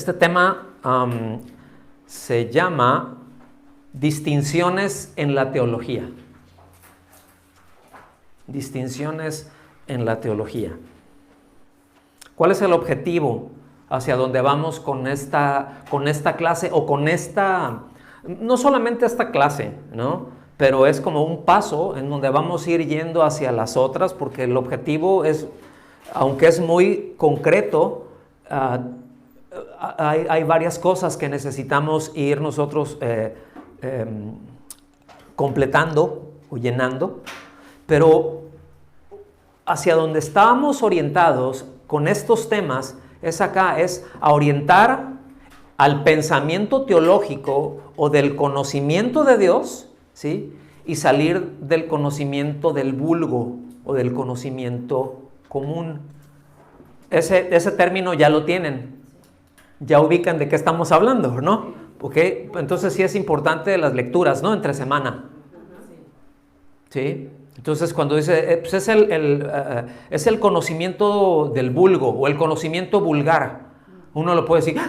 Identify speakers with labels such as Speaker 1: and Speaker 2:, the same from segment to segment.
Speaker 1: Este tema se llama distinciones en la teología. Distinciones en la teología. ¿Cuál es el objetivo hacia donde vamos con esta clase o con esta, no solamente esta clase, ¿no? Pero es como un paso en donde vamos a ir yendo hacia las otras, porque el objetivo es, aunque es muy concreto, hay varias cosas que necesitamos ir nosotros completando o llenando, pero hacia donde estábamos orientados con estos temas es a orientar al pensamiento teológico o del conocimiento de Dios, ¿sí? Y salir del conocimiento del vulgo o del conocimiento común. Ese término ya lo tienen, ya ubican de qué estamos hablando, ¿no? ¿Okay? Entonces sí es importante las lecturas, ¿no? Entre semana, ¿sí? Entonces cuando dice, pues es el conocimiento del vulgo o el conocimiento vulgar, uno lo puede decir,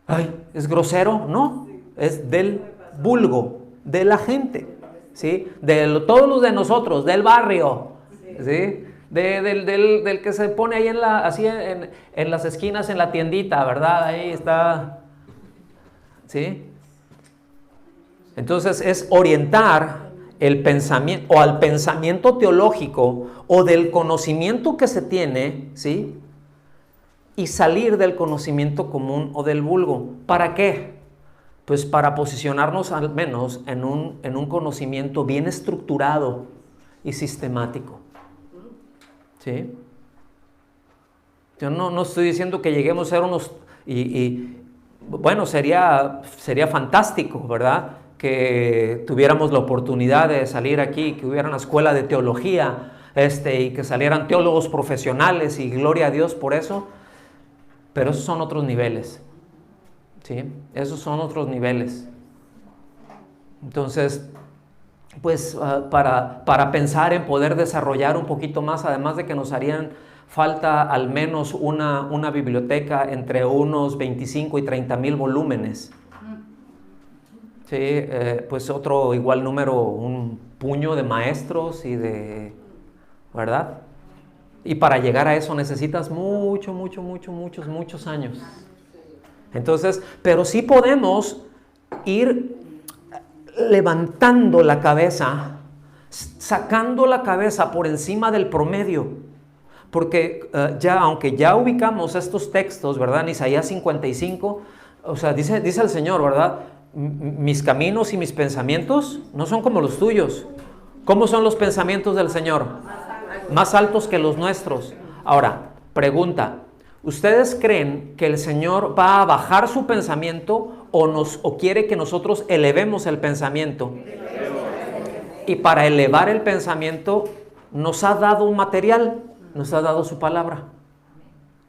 Speaker 1: ay, ¿es grosero? No, es del vulgo, de la gente, ¿sí? Todos los de nosotros, del barrio, ¿sí? Del que se pone ahí en las esquinas, en la tiendita, ¿verdad? Ahí está, ¿sí? Entonces es orientar el pensamiento o al pensamiento teológico o del conocimiento que se tiene, ¿sí? Y salir del conocimiento común o del vulgo. ¿Para qué? Pues para posicionarnos al menos en un conocimiento bien estructurado y sistemático, ¿sí? Yo no estoy diciendo que lleguemos a ser unos bueno, sería fantástico, ¿verdad? Que tuviéramos la oportunidad de salir aquí, que hubiera una escuela de teología, y que salieran teólogos profesionales, y gloria a Dios por eso, pero esos son otros niveles, ¿sí? Esos son otros niveles. Entonces, pues para pensar en poder desarrollar un poquito más, además de que nos harían falta al menos una biblioteca entre unos 25 y 30 mil volúmenes. Sí, pues otro igual número, un puño de maestros ¿verdad? Y para llegar a eso necesitas muchos años. Entonces, pero sí podemos ir levantando la cabeza, sacando la cabeza por encima del promedio, porque aunque ya ubicamos estos textos, ¿verdad? En Isaías 55, o sea, dice el Señor, ¿verdad? Mis caminos y mis pensamientos no son como los tuyos. ¿Cómo son los pensamientos del Señor? Más altos que los nuestros. Ahora, pregunta, ¿ustedes creen que el Señor va a bajar su pensamiento o quiere que nosotros elevemos el pensamiento? Y para elevar el pensamiento nos ha dado un material, nos ha dado su palabra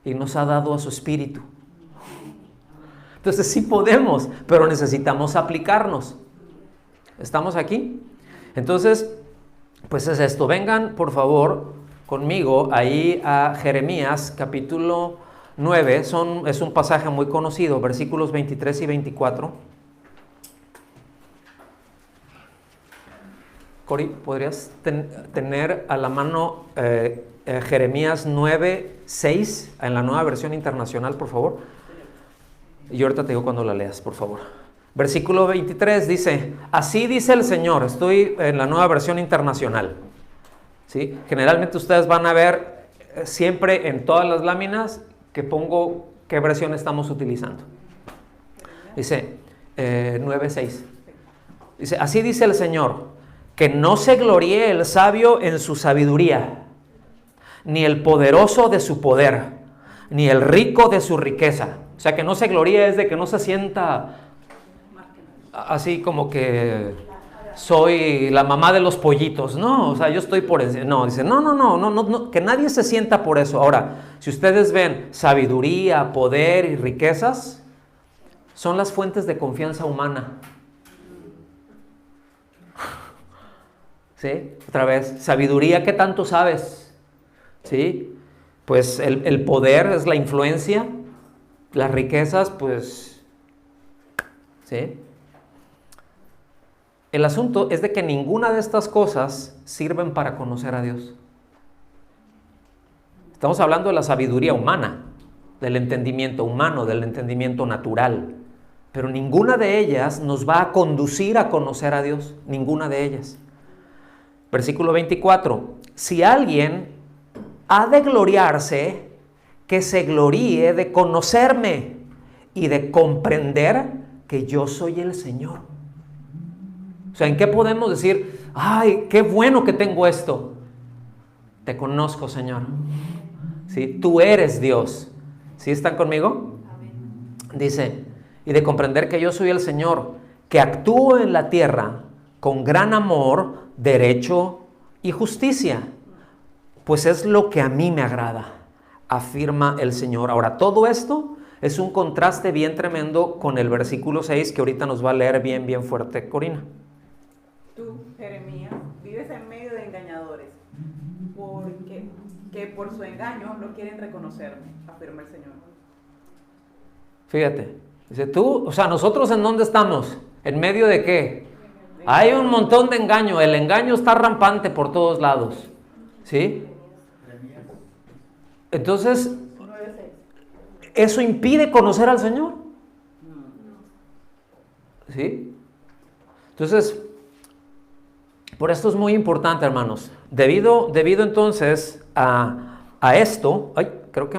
Speaker 1: y nos ha dado a su espíritu. Entonces sí podemos, pero necesitamos aplicarnos. ¿Estamos aquí? Entonces, pues es esto. Vengan, por favor, conmigo ahí a Jeremías, capítulo 9. Es un pasaje muy conocido, versículos 23 y 24. Cori, ¿podrías tener a la mano Jeremías 9, 6 en la Nueva Versión Internacional, por favor? Y ahorita te digo cuando la leas, por favor. Versículo 23 dice, así dice el Señor. Estoy en la Nueva Versión Internacional, ¿sí? Generalmente ustedes van a ver siempre en todas las láminas que pongo qué versión estamos utilizando. Dice 9:6. Dice, así dice el Señor, que no se gloríe el sabio en su sabiduría, ni el poderoso de su poder, ni el rico de su riqueza. O sea, que no se gloríe es de que no se sienta así como que soy la mamá de los pollitos. No, o sea, yo estoy por encima. No, dice, no, que nadie se sienta por eso. Ahora, si ustedes ven sabiduría, poder y riquezas, son las fuentes de confianza humana. ¿Sí? Otra vez, sabiduría, ¿qué tanto sabes? ¿Sí? Pues el poder es la influencia, Las riquezas, pues, ¿sí? El asunto es de que ninguna de estas cosas sirven para conocer a Dios. Estamos hablando de la sabiduría humana, del entendimiento humano, del entendimiento natural. Pero ninguna de ellas nos va a conducir a conocer a Dios. Ninguna de ellas. Versículo 24. Si alguien ha de gloriarse, que se gloríe de conocerme y de comprender que yo soy el Señor. O sea, ¿en qué podemos decir, ay, qué bueno que tengo esto? Te conozco, Señor. ¿Sí? Tú eres Dios. ¿Sí están conmigo? Dice, y de comprender que yo soy el Señor, que actúo en la tierra con gran amor, derecho y justicia, pues es lo que a mí me agrada, afirma el Señor. Ahora, todo esto es un contraste bien tremendo con el versículo 6 que ahorita nos va a leer bien fuerte Corina.
Speaker 2: Tú, Jeremías, vives en medio de engañadores, porque que por su engaño no quieren reconocerme, afirma el Señor.
Speaker 1: Fíjate, dice tú, o sea, nosotros ¿en dónde estamos? ¿En medio de qué? Hay un montón de engaño, el engaño está rampante por todos lados, ¿sí? Entonces, ¿eso impide conocer al Señor? ¿Sí? Entonces, por esto es muy importante, hermanos. Debido entonces a esto, ay, creo que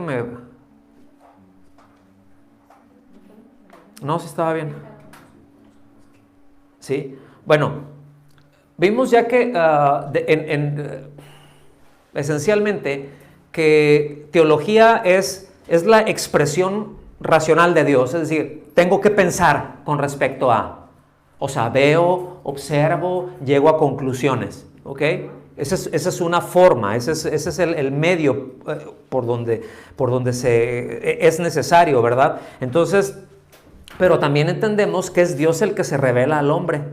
Speaker 1: no, sí estaba bien. Sí, bueno, vimos ya que esencialmente que teología es la expresión racional de Dios, es decir, tengo que pensar con respecto a, o sea, veo, observo, llego a conclusiones, ¿ok? Esa es una forma, ese es el medio por donde es necesario, ¿verdad? Entonces, pero también entendemos que es Dios el que se revela al hombre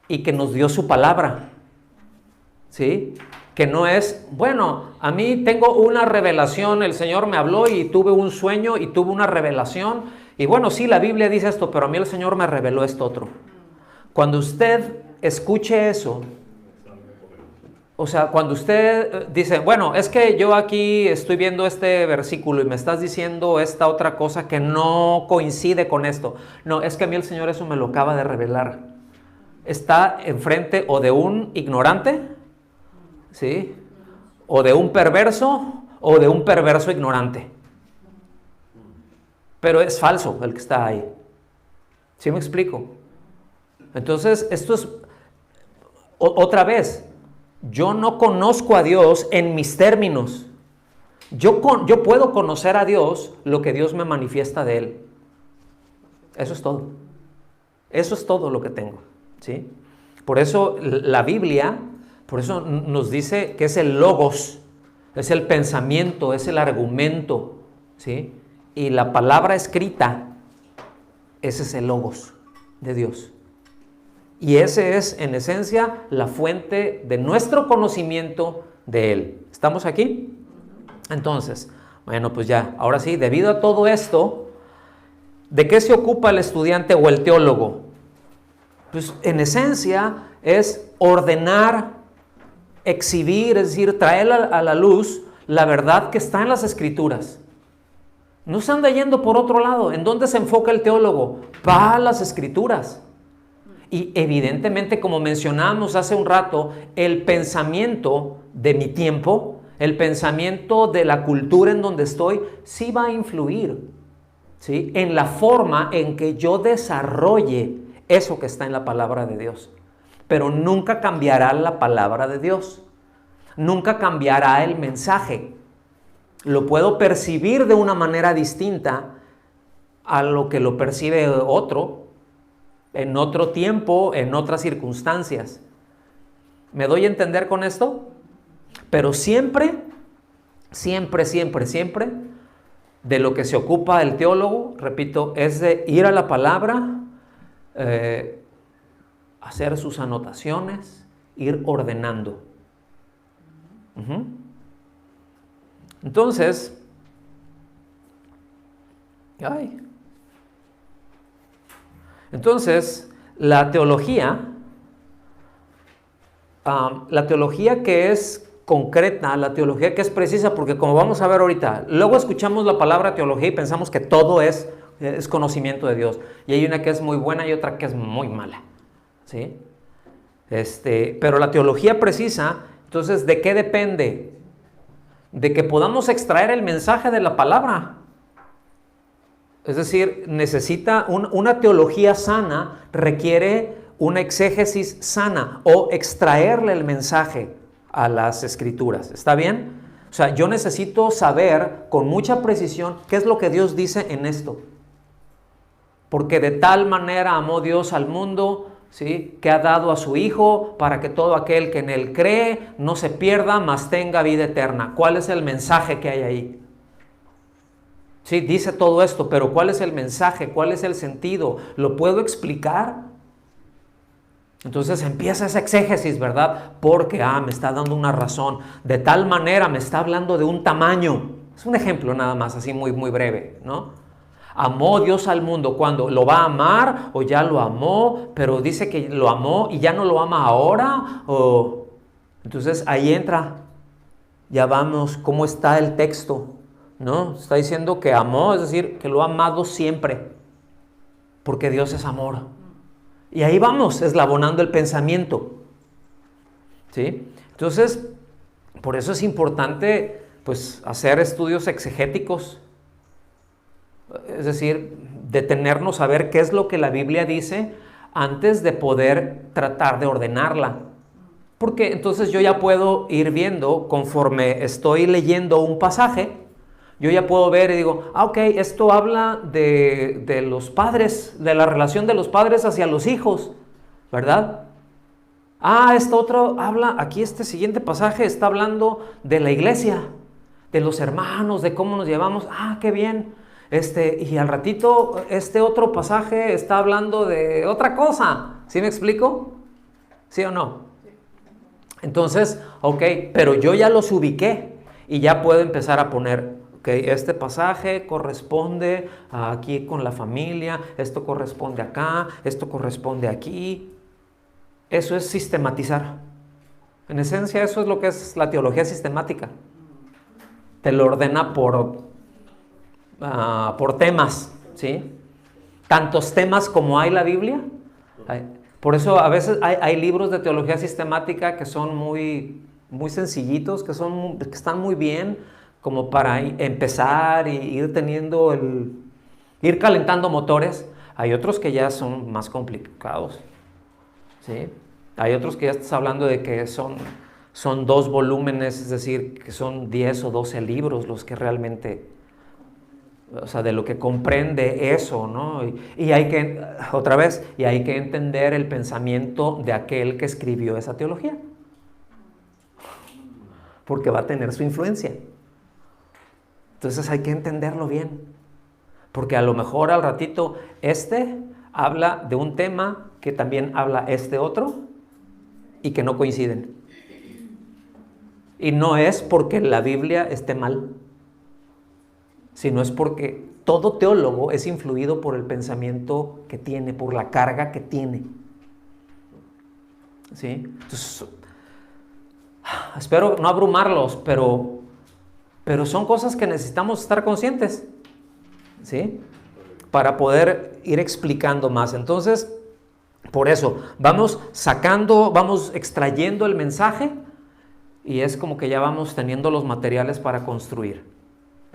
Speaker 1: y que nos dio su palabra, ¿sí? Que no es, bueno, a mí tengo una revelación, el Señor me habló y tuve un sueño y tuve una revelación, y bueno, sí, la Biblia dice esto, pero a mí el Señor me reveló esto otro. Cuando usted escuche eso, o sea, cuando usted dice, bueno, es que yo aquí estoy viendo este versículo y me estás diciendo esta otra cosa que no coincide con esto. No, es que a mí el Señor eso me lo acaba de revelar. Está enfrente o de un ignorante, ¿sí? O de un perverso o de un perverso ignorante. Pero es falso el que está ahí. ¿Sí me explico? Entonces, esto es, otra vez, yo no conozco a Dios en mis términos. Yo puedo conocer a Dios lo que Dios me manifiesta de Él. Eso es todo. Eso es todo lo que tengo, ¿sí? Por eso la Biblia, por eso nos dice que es el logos, es el pensamiento, es el argumento, ¿sí? Y la palabra escrita, ese es el logos de Dios. Y ese es, en esencia, la fuente de nuestro conocimiento de Él. ¿Estamos aquí? Entonces, bueno, pues ya, ahora sí, debido a todo esto, ¿de qué se ocupa el estudiante o el teólogo? Pues, en esencia, es ordenar, exhibir, es decir, traer a la luz la verdad que está en las Escrituras. No se anda yendo por otro lado. ¿En dónde se enfoca el teólogo? Va a las Escrituras. Y evidentemente, como mencionamos hace un rato, el pensamiento de mi tiempo, el pensamiento de la cultura en donde estoy, sí va a influir, ¿sí?, en la forma en que yo desarrolle eso que está en la palabra de Dios. Pero nunca cambiará la palabra de Dios. Nunca cambiará el mensaje. Lo puedo percibir de una manera distinta a lo que lo percibe otro, en otro tiempo, en otras circunstancias. ¿Me doy a entender con esto? Pero siempre, de lo que se ocupa el teólogo, repito, es de ir a la palabra, hacer sus anotaciones, ir ordenando. Entonces, Ay. Entonces, la teología que es concreta, la teología que es precisa, porque como vamos a ver ahorita, luego escuchamos la palabra teología y pensamos que todo es conocimiento de Dios. Y hay una que es muy buena y otra que es muy mala, ¿sí? Pero la teología precisa, entonces, ¿de qué depende? De que podamos extraer el mensaje de la palabra. Es decir, necesita una teología sana, requiere una exégesis sana o extraerle el mensaje a las escrituras. ¿Está bien? O sea, yo necesito saber con mucha precisión qué es lo que Dios dice en esto. Porque de tal manera amó Dios al mundo, ¿sí?, que ha dado a su Hijo para que todo aquel que en Él cree no se pierda, mas tenga vida eterna. ¿Cuál es el mensaje que hay ahí? Sí, dice todo esto, pero ¿cuál es el mensaje? ¿Cuál es el sentido? ¿Lo puedo explicar? Entonces empieza esa exégesis, ¿verdad? Porque, me está dando una razón. De tal manera me está hablando de un tamaño. Es un ejemplo nada más, así muy, muy breve, ¿no? Amó Dios al mundo. ¿Cuándo? ¿Lo va a amar o ya lo amó? Pero dice que lo amó y ya no lo ama ahora. Entonces ahí entra, ya vamos, ¿cómo está el texto? ¿No? Está diciendo que amó, es decir, que lo ha amado siempre, porque Dios es amor. Y ahí vamos, eslabonando el pensamiento, ¿sí? Entonces, por eso es importante, pues, hacer estudios exegéticos, es decir, detenernos a ver qué es lo que la Biblia dice antes de poder tratar de ordenarla. Porque entonces yo ya puedo ir viendo, conforme estoy leyendo un pasaje, yo ya puedo ver y digo, ok, esto habla de los padres, de la relación de los padres hacia los hijos, ¿verdad? Esto otro habla, aquí este siguiente pasaje está hablando de la iglesia, de los hermanos, de cómo nos llevamos, qué bien. Y al ratito, este otro pasaje está hablando de otra cosa, ¿sí me explico? ¿Sí o no? Entonces, ok, pero yo ya los ubiqué y ya puedo empezar a poner, ok, este pasaje corresponde aquí con la familia, esto corresponde acá, esto corresponde aquí. Eso es sistematizar. En esencia, eso es lo que es la teología sistemática. Te lo ordena por temas, ¿sí? Tantos temas como hay la Biblia. Por eso a veces hay libros de teología sistemática que son muy, muy sencillitos, que están muy bien, como para empezar y ir ir calentando motores. Hay otros que ya son más complicados, ¿sí? Hay otros que ya estás hablando de que son 2 volúmenes, es decir, que son 10 o 12 libros los que realmente, o sea, de lo que comprende eso, ¿no? Y hay que, otra vez, hay que entender el pensamiento de aquel que escribió esa teología, porque va a tener su influencia. Entonces hay que entenderlo bien, porque a lo mejor al ratito habla de un tema que también habla otro y que no coinciden. Y no es porque la Biblia esté mal, sino es porque todo teólogo es influido por el pensamiento que tiene, por la carga que tiene. ¿Sí? Entonces, espero no abrumarlos, pero son cosas que necesitamos estar conscientes, ¿sí? Para poder ir explicando más. Entonces, por eso, vamos extrayendo el mensaje y es como que ya vamos teniendo los materiales para construir,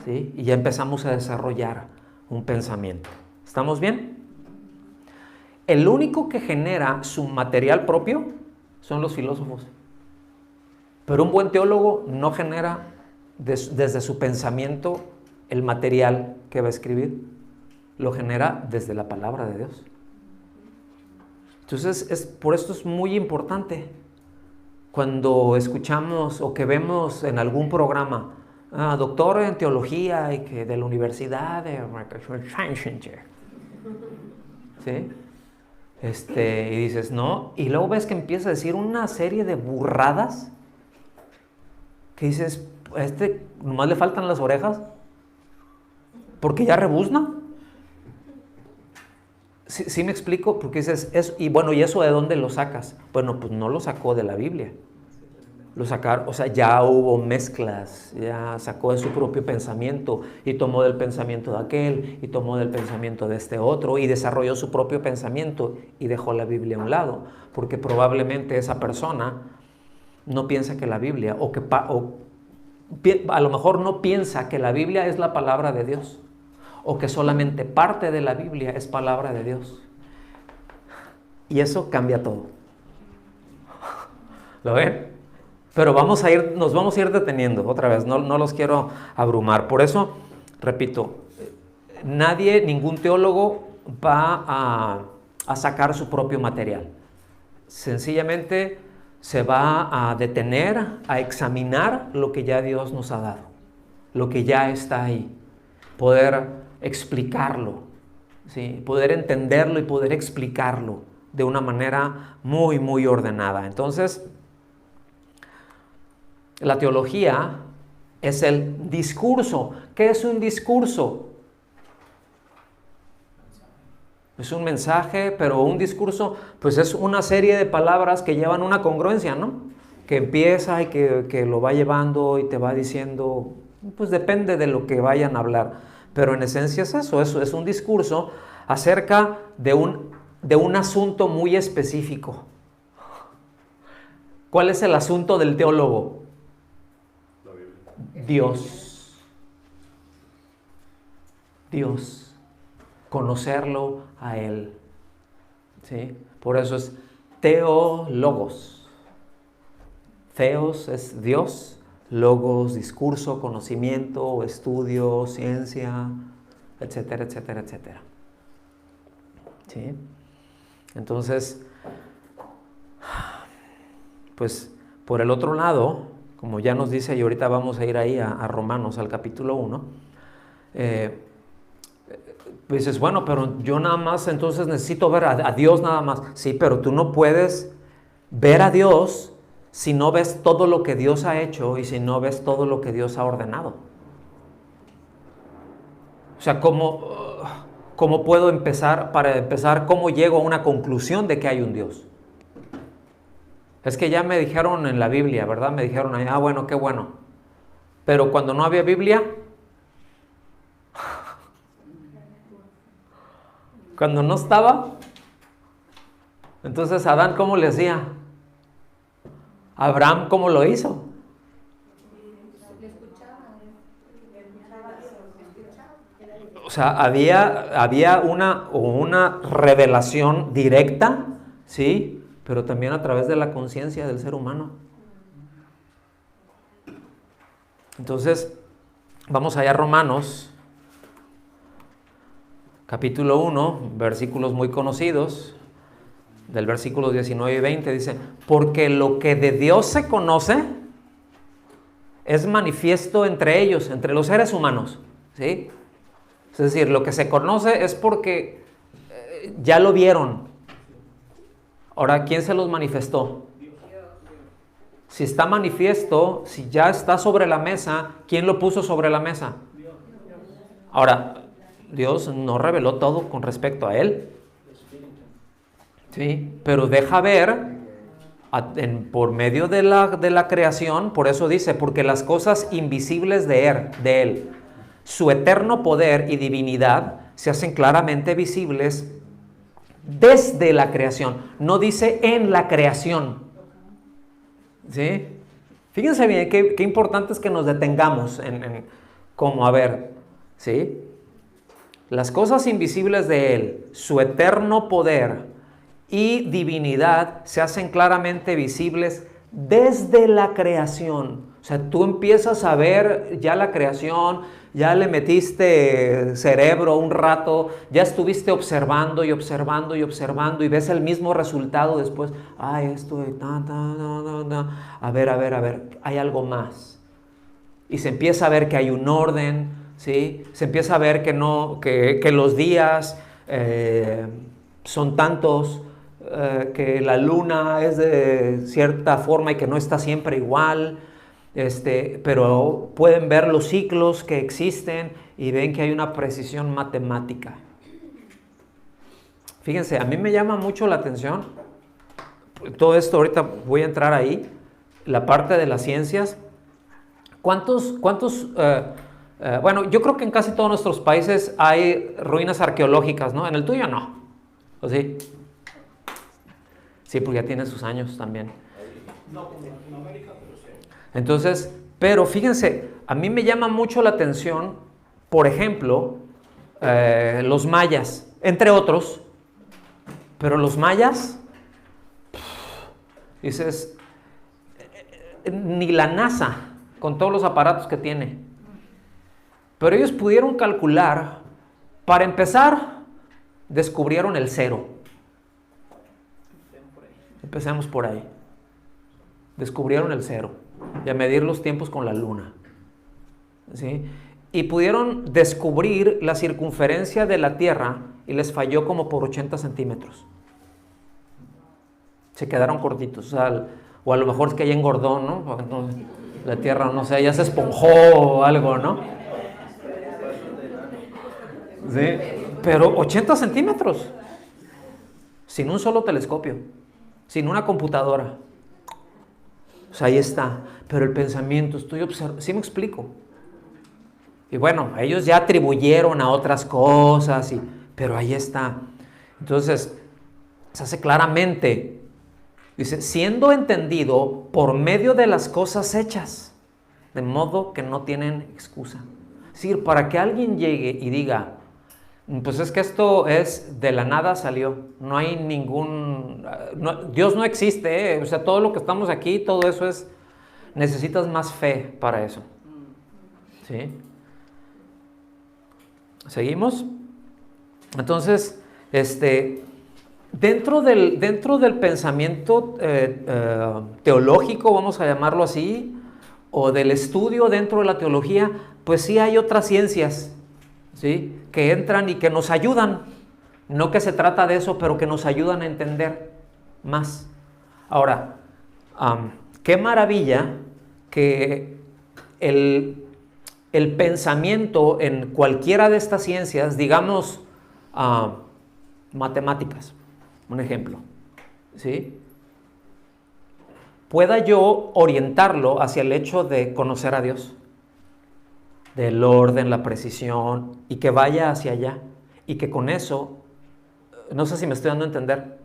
Speaker 1: ¿sí? Y ya empezamos a desarrollar un pensamiento. ¿Estamos bien? El único que genera su material propio son los filósofos. Pero un buen teólogo no genera desde su pensamiento el material que va a escribir, lo genera desde la palabra de Dios. Entonces, por esto es muy importante cuando escuchamos o que vemos en algún programa, doctor en teología y que de la universidad de ¿sí? Y dices, no, y luego ves que empieza a decir una serie de burradas que dices, nomás le faltan las orejas porque ya rebuzna. ¿Sí me explico? Porque dices, y bueno, ¿y eso de dónde lo sacas? Bueno, pues no lo sacó de la Biblia. Lo sacaron, o sea, ya hubo mezclas, ya sacó de su propio pensamiento y tomó del pensamiento de aquel y tomó del pensamiento de este otro y desarrolló su propio pensamiento y dejó la Biblia a un lado, porque probablemente esa persona no piensa que la Biblia, a lo mejor no piensa que la Biblia es la palabra de Dios, o que solamente parte de la Biblia es palabra de Dios. Y eso cambia todo. ¿Lo ven? Pero nos vamos a ir deteniendo otra vez, no los quiero abrumar. Por eso, repito, ningún teólogo va a sacar su propio material. Sencillamente se va a detener, a examinar lo que ya Dios nos ha dado, lo que ya está ahí, poder explicarlo, ¿sí? Poder entenderlo y poder explicarlo de una manera muy, muy ordenada. Entonces, la teología es el discurso. ¿Qué es un discurso? Es un mensaje, pero un discurso, pues es una serie de palabras que llevan una congruencia, ¿no? Que empieza y que lo va llevando y te va diciendo, pues depende de lo que vayan a hablar. Pero en esencia es eso es un discurso acerca de un asunto muy específico. ¿Cuál es el asunto del teólogo? Dios. Conocerlo a Él. ¿Sí? Por eso es teólogos. Theos es Dios, logos, discurso, conocimiento, estudio, ciencia, etcétera, etcétera, etcétera. ¿Sí? Entonces, pues por el otro lado, como ya nos dice, y ahorita vamos a ir ahí a Romanos, al capítulo 1, pues dices, bueno, pero yo nada más entonces necesito ver a Dios nada más. Sí, pero tú no puedes ver a Dios si no ves todo lo que Dios ha hecho y si no ves todo lo que Dios ha ordenado. O sea, ¿cómo puedo empezar? Para empezar, ¿cómo llego a una conclusión de que hay un Dios? Es que ya me dijeron en la Biblia, ¿verdad? Me dijeron ahí, bueno, qué bueno. Pero cuando no había Biblia, cuando no estaba, entonces Adán, ¿cómo le hacía? Abraham, ¿cómo lo hizo? O sea, había una revelación directa, ¿sí? Pero también a través de la conciencia del ser humano. Entonces, vamos allá a Romanos, capítulo 1, versículos muy conocidos, del versículo 19 y 20, dice, porque lo que de Dios se conoce es manifiesto entre ellos, entre los seres humanos, ¿sí? Es decir, lo que se conoce es porque ya lo vieron. Ahora, ¿quién se los manifestó? Si está manifiesto, si ya está sobre la mesa, ¿quién lo puso sobre la mesa? Ahora, Dios no reveló todo con respecto a él. Sí, pero deja ver por medio de la creación, por eso dice, porque las cosas invisibles de él, su eterno poder y divinidad se hacen claramente visibles desde la creación. No dice en la creación. ¿Sí? Fíjense bien, qué importante es que nos detengamos como a ver, ¿sí? Las cosas invisibles de él, su eterno poder y divinidad se hacen claramente visibles desde la creación. O sea, tú empiezas a ver ya la creación, ya le metiste cerebro un rato, ya estuviste observando y observando y observando y ves el mismo resultado después. Esto, a ver, hay algo más. Y se empieza a ver que hay un orden, ¿sí? Se empieza a ver que los días son tantos, que la luna es de cierta forma y que no está siempre igual, pero pueden ver los ciclos que existen y ven que hay una precisión matemática. Fíjense, a mí me llama mucho la atención, todo esto ahorita voy a entrar ahí, la parte de las ciencias. Bueno, yo creo que en casi todos nuestros países hay ruinas arqueológicas, ¿no? En el tuyo no, ¿o sí? Sí, porque ya tiene sus años también.
Speaker 3: No, como Latinoamérica, pero sí.
Speaker 1: Entonces, pero fíjense, a mí me llama mucho la atención, por ejemplo, los mayas, entre otros, pero los mayas, dices, ni la NASA, con todos los aparatos que tiene, pero ellos pudieron calcular, para empezar, descubrieron el cero. Empecemos por ahí. Descubrieron el cero y a medir los tiempos con la luna, ¿sí? Y pudieron descubrir la circunferencia de la Tierra y les falló como por 80 centímetros. Se quedaron cortitos, o a lo mejor es que ya engordó, ¿no? Entonces, la Tierra, no sé, ya se esponjó o algo, ¿no? Sí, pero 80 centímetros, sin un solo telescopio, sin una computadora. O sea, ahí está. Pero el pensamiento, estoy observando, ¿sí me explico? Y bueno, ellos ya atribuyeron a otras cosas, pero ahí está. Entonces, se hace claramente, dice, siendo entendido por medio de las cosas hechas, de modo que no tienen excusa. Es decir, para que alguien llegue y diga, pues es que esto es de la nada salió, no hay Dios no existe, o sea, todo lo que estamos aquí, todo eso es, necesitas más fe para eso. ¿Sí? ¿Seguimos? Entonces, dentro del pensamiento teológico, vamos a llamarlo así, o del estudio dentro de la teología, pues sí hay otras ciencias, ¿sí?, que entran y que nos ayudan, no que se trata de eso, pero que nos ayudan a entender más. Ahora, qué maravilla que el pensamiento en cualquiera de estas ciencias, digamos, matemáticas, un ejemplo, ¿sí?, pueda yo orientarlo hacia el hecho de conocer a Dios, del orden, la precisión, y que vaya hacia allá, y que con eso, no sé si me estoy dando a entender,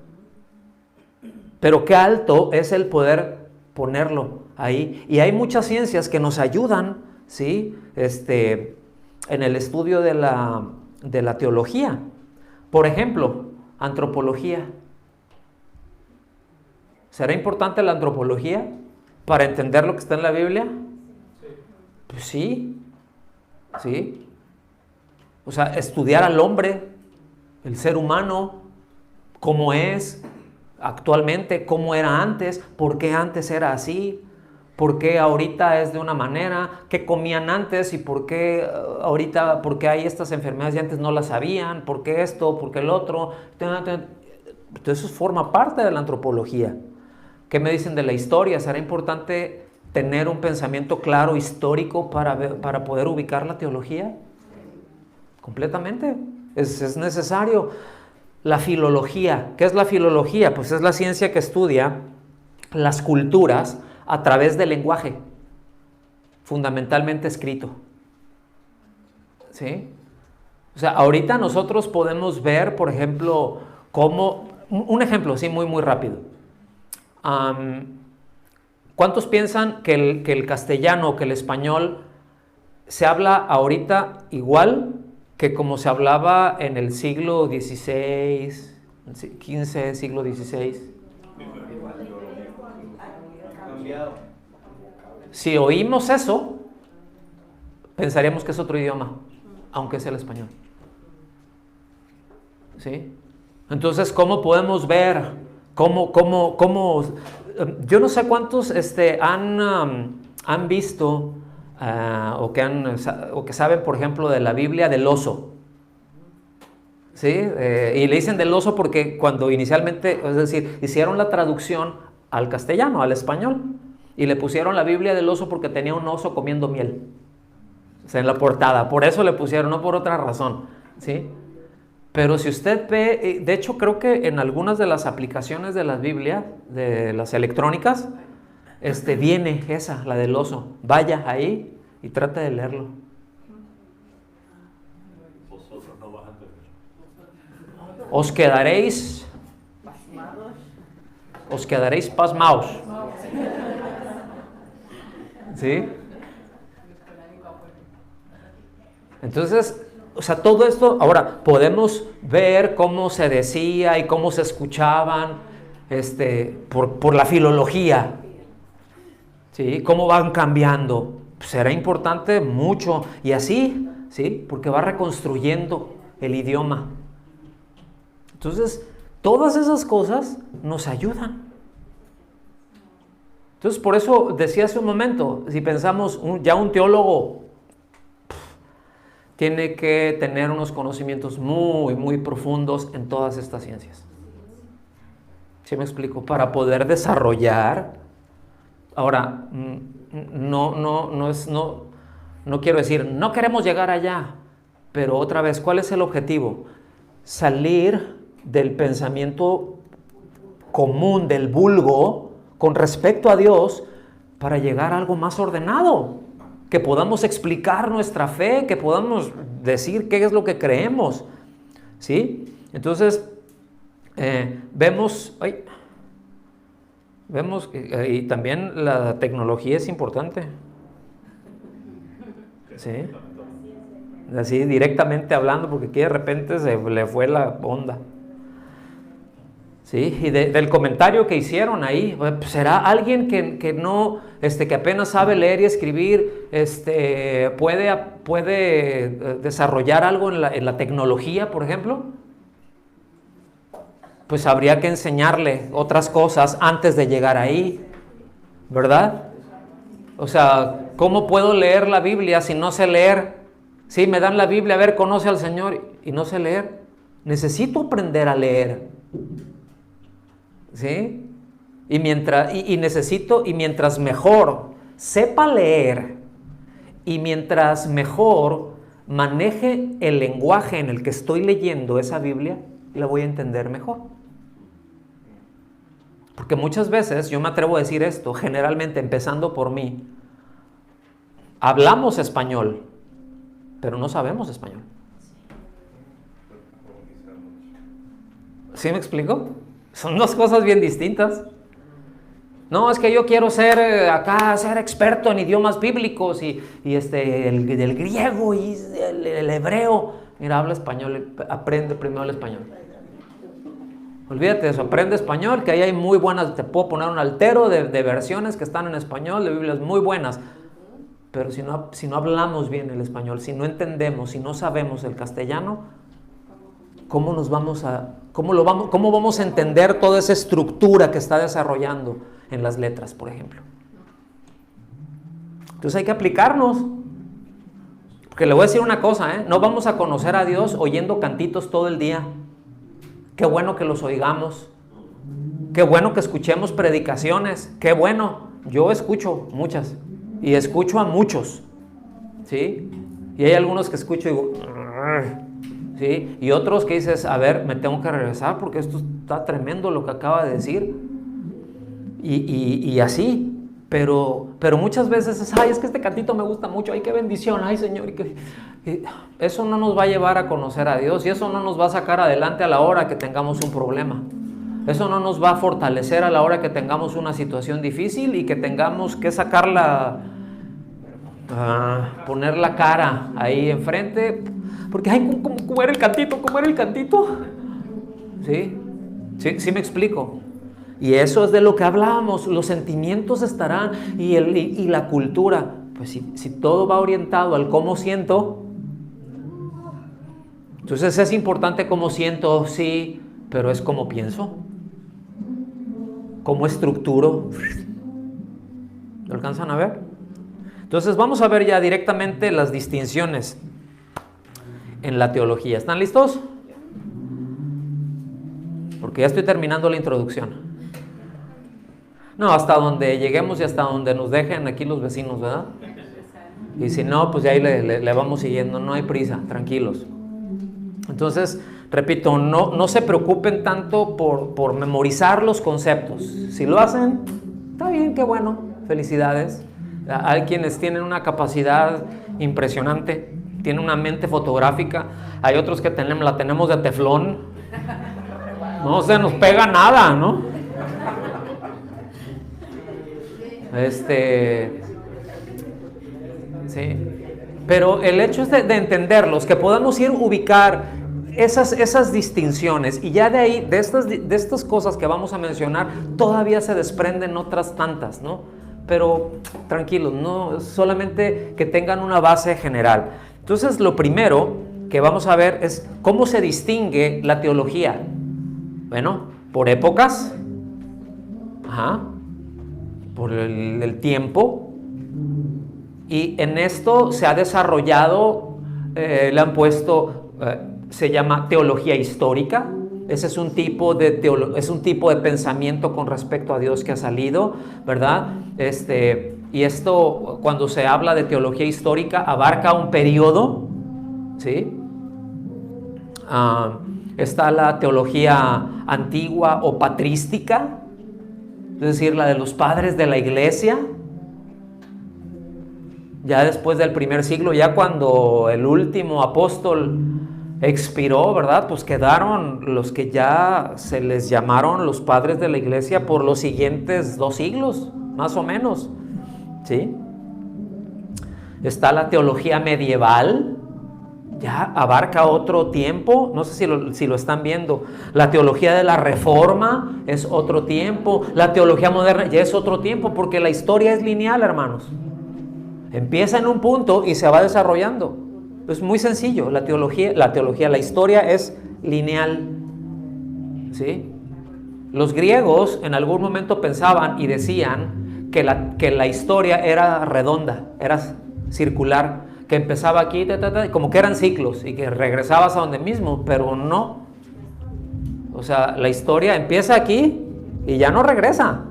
Speaker 1: pero qué alto es el poder ponerlo ahí. Y hay muchas ciencias que nos ayudan, ¿sí?, en el estudio de la teología. Por ejemplo, antropología. ¿Será importante la antropología para entender lo que está en la Biblia? Pues sí. ¿Sí? O sea, estudiar al hombre, el ser humano, cómo es actualmente, cómo era antes, por qué antes era así, por qué ahorita es de una manera, qué comían antes y por qué ahorita, por qué hay estas enfermedades y antes no las sabían, por qué esto, por qué el otro. Entonces eso forma parte de la antropología. ¿Qué me dicen de la historia? ¿Será importante tener un pensamiento claro, histórico, para poder ubicar la teología? Completamente. Es necesario. La filología. ¿Qué es la filología? Pues es la ciencia que estudia las culturas a través del lenguaje, fundamentalmente escrito. ¿Sí? O sea, ahorita nosotros podemos ver, por ejemplo, cómo... Un ejemplo, sí, muy, muy rápido. ¿Cuántos piensan que el castellano, que el español se habla ahorita igual que como se hablaba en el siglo XVI, XV, siglo XVI? Si oímos eso, pensaríamos que es otro idioma, aunque es el español. ¿Sí? Entonces, ¿cómo podemos ver? Yo no sé cuántos han visto o que saben, por ejemplo, de la Biblia del oso. ¿Sí? Y le dicen del oso porque cuando inicialmente, es decir, hicieron la traducción al castellano, al español, y le pusieron la Biblia del oso porque tenía un oso comiendo miel. O sea, en la portada. Por eso le pusieron, no por otra razón. ¿Sí? Pero si usted ve, de hecho creo que en algunas de las aplicaciones de la Biblia, de las electrónicas, viene esa, la del oso. Vaya ahí y trate de leerlo.
Speaker 3: Vosotros no vas a entender.
Speaker 1: Os quedaréis pasmados. ¿Sí? Entonces, o sea, todo esto, ahora podemos ver cómo se decía y cómo se escuchaban por la filología. ¿Sí? Cómo van cambiando. Será importante mucho. Y así, ¿sí? Porque va reconstruyendo el idioma. Entonces, todas esas cosas nos ayudan. Entonces, por eso decía hace un momento, si pensamos, ya un teólogo tiene que tener unos conocimientos muy, muy profundos en todas estas ciencias. ¿Sí me explico? Para poder desarrollar. Ahora, no quiero decir, no queremos llegar allá, pero otra vez, ¿cuál es el objetivo? Salir del pensamiento común, del vulgo, con respecto a Dios, para llegar a algo más ordenado, que podamos explicar nuestra fe, que podamos decir qué es lo que creemos, ¿sí? Entonces, vemos, y también la tecnología es importante, ¿sí? Así directamente hablando, porque aquí de repente se le fue la onda. ¿Sí? Y del comentario que hicieron ahí, ¿será alguien que no, que apenas sabe leer y escribir, puede desarrollar algo en la tecnología, por ejemplo? Pues habría que enseñarle otras cosas antes de llegar ahí, ¿verdad? O sea, ¿cómo puedo leer la Biblia si no sé leer? Sí, me dan la Biblia, a ver, conoce al Señor, y no sé leer. Necesito aprender a leer. ¿Sí? Y mientras mejor sepa leer y mientras mejor maneje el lenguaje en el que estoy leyendo esa Biblia, la voy a entender mejor. Porque muchas veces, yo me atrevo a decir esto, generalmente empezando por mí, hablamos español, pero no sabemos español. ¿Sí me explico? Son dos cosas bien distintas. No, es que yo quiero ser experto en idiomas bíblicos y el griego y el hebreo. Mira, habla español, aprende primero el español. Olvídate de eso, aprende español, que ahí hay muy buenas, te puedo poner un altero de versiones que están en español, de Biblias muy buenas. Pero si no hablamos bien el español, si no entendemos, si no sabemos el castellano, ¿cómo vamos a entender toda esa estructura que está desarrollando en las letras, por ejemplo? Entonces hay que aplicarnos. Porque le voy a decir una cosa, no vamos a conocer a Dios oyendo cantitos todo el día. Qué bueno que los oigamos. Qué bueno que escuchemos predicaciones. Qué bueno. Yo escucho muchas. Y escucho a muchos. ¿Sí? Y hay algunos que escucho y digo... ¿Sí? Y otros que dices, a ver, me tengo que regresar porque esto está tremendo lo que acaba de decir. Y así, pero muchas veces es que este cantito me gusta mucho, ay, qué bendición, ay, Señor. Y eso no nos va a llevar a conocer a Dios y eso no nos va a sacar adelante a la hora que tengamos un problema. Eso no nos va a fortalecer a la hora que tengamos una situación difícil y que tengamos que poner la cara ahí enfrente. Porque, ay, ¿cómo era el cantito? ¿Cómo era el cantito? ¿Sí me explico? Y eso es de lo que hablábamos. Los sentimientos estarán y la cultura. Pues si todo va orientado al cómo siento, entonces es importante cómo siento, sí, pero es cómo pienso. Cómo estructuro. ¿Lo alcanzan a ver? Entonces vamos a ver ya directamente las distinciones en la teología. ¿Están listos? Porque ya estoy terminando la introducción. No, hasta donde lleguemos y hasta donde nos dejen aquí los vecinos, ¿verdad? Y si no, pues ya ahí le vamos siguiendo, no hay prisa, tranquilos. Entonces, repito, no se preocupen tanto por memorizar los conceptos. Si lo hacen, está bien, qué bueno, felicidades. Hay quienes tienen una capacidad impresionante, tienen una mente fotográfica. Hay otros que la tenemos de teflón. No se nos pega nada, ¿no? Sí. Pero el hecho es de entenderlos, que podamos ir ubicar esas distinciones, y ya de ahí, de estas cosas que vamos a mencionar, todavía se desprenden otras tantas, ¿no? Pero tranquilos, no, solamente que tengan una base general. Entonces, lo primero que vamos a ver es cómo se distingue la teología. Bueno, por épocas, por el tiempo, y en esto se ha desarrollado, le han puesto, se llama teología histórica. Ese es un tipo de pensamiento con respecto a Dios que ha salido, ¿verdad? Y esto, cuando se habla de teología histórica, abarca un periodo, ¿sí? Está la teología antigua o patrística, es decir, la de los padres de la iglesia. Ya después del primer siglo, ya cuando el último apóstol expiró, ¿verdad? Pues quedaron los que ya se les llamaron los padres de la iglesia por los siguientes 2 siglos, más o menos, ¿sí? Está la teología medieval, ya abarca otro tiempo, no sé si lo están viendo. La teología de la Reforma es otro tiempo, la teología moderna ya es otro tiempo, porque la historia es lineal, hermanos. Empieza en un punto y se va desarrollando. Es muy sencillo, la historia es lineal, ¿sí? Los griegos en algún momento pensaban y decían que la historia era redonda, era circular, que empezaba aquí, como que eran ciclos y que regresabas a donde mismo, pero no. O sea, la historia empieza aquí y ya no regresa.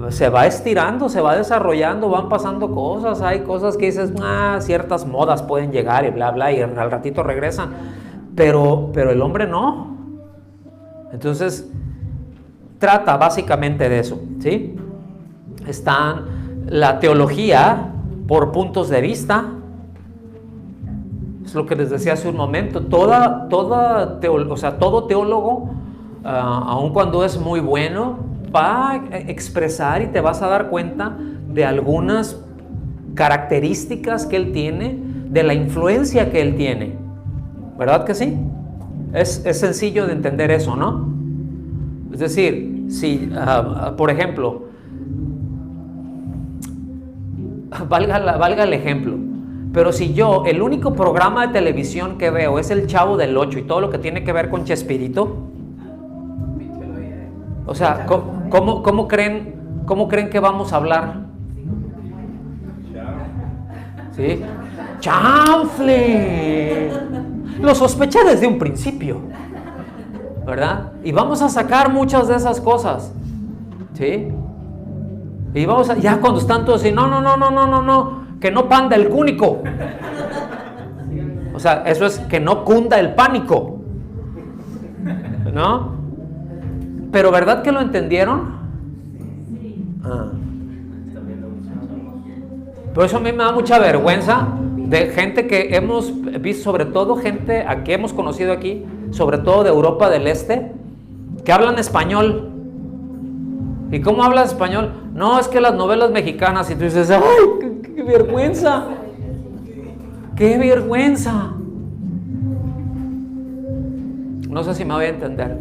Speaker 1: Se va estirando, se va desarrollando, van pasando cosas, hay cosas que dices, ciertas modas pueden llegar y bla, bla, y al ratito regresan, pero el hombre no. Entonces, trata básicamente de eso, ¿sí? Están la teología por puntos de vista, es lo que les decía hace un momento, todo teólogo, aun cuando es muy bueno, va a expresar y te vas a dar cuenta de algunas características que él tiene, de la influencia que él tiene, ¿verdad que sí? Es sencillo de entender eso, ¿no? Es decir, si, por ejemplo, valga el ejemplo, pero si yo, el único programa de televisión que veo es el Chavo del Ocho y todo lo que tiene que ver con Chespirito, o sea, ¿cómo creen que vamos a hablar? ¿Sí? ¡Chanfle! Lo sospeché desde un principio, ¿verdad? Y vamos a sacar muchas de esas cosas, ¿sí? Y vamos a, ya cuando están todos así, no, que no panda el cúnico. O sea, eso es que no cunda el pánico, ¿no? Pero ¿verdad que lo entendieron? Por eso a mí me da mucha vergüenza de gente que hemos visto, sobre todo gente que hemos conocido aquí, sobre todo de Europa del Este, que hablan español. ¿Y cómo hablas español? No, es que las novelas mexicanas, y tú dices, ¡ay, qué vergüenza! ¡Qué vergüenza! No sé si me voy a entender.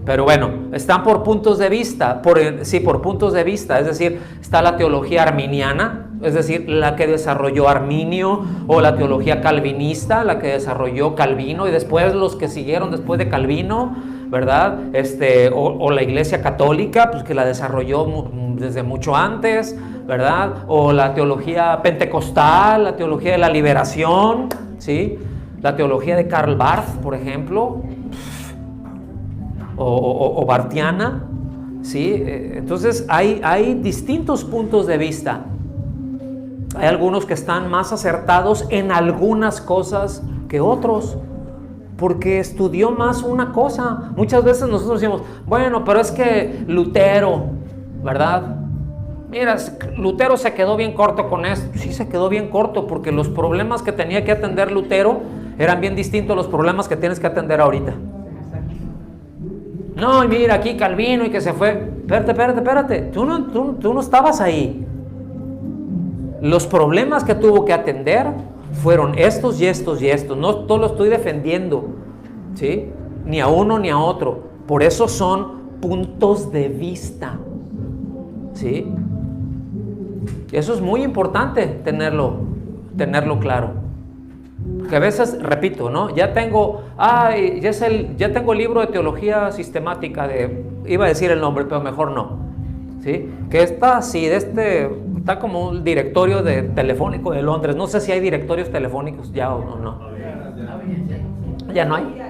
Speaker 1: Pero bueno, están por puntos de vista, por puntos de vista, es decir, está la teología arminiana, es decir, la que desarrolló Arminio, o la teología calvinista, la que desarrolló Calvino, y después los que siguieron después de Calvino, ¿verdad? O la iglesia católica, pues que la desarrolló desde mucho antes, ¿verdad? O la teología pentecostal, la teología de la liberación, ¿sí? La teología de Karl Barth, por ejemplo, o bartiana, ¿sí? Entonces hay distintos puntos de vista. Hay algunos que están más acertados en algunas cosas que otros, Porque estudió más una cosa. Muchas veces nosotros decimos, bueno, pero es que Lutero, ¿verdad? Mira, Lutero se quedó bien corto con esto. Sí, se quedó bien corto porque los problemas que tenía que atender Lutero eran bien distintos a los problemas que tienes que atender ahorita. No, y mira, aquí Calvino y que se fue. Espérate. Tú no estabas ahí. Los problemas que tuvo que atender fueron estos y estos y estos. No todo lo estoy defendiendo, ¿sí? Ni a uno ni a otro. Por eso son puntos de vista, ¿sí? Eso es muy importante tenerlo claro. Porque a veces, repito, ¿no? Ya tengo el libro de teología sistemática iba a decir el nombre, pero mejor no, ¿sí? Que está así, está como un directorio telefónico de Londres. No sé si hay directorios telefónicos ya o no. ¿Ya no hay?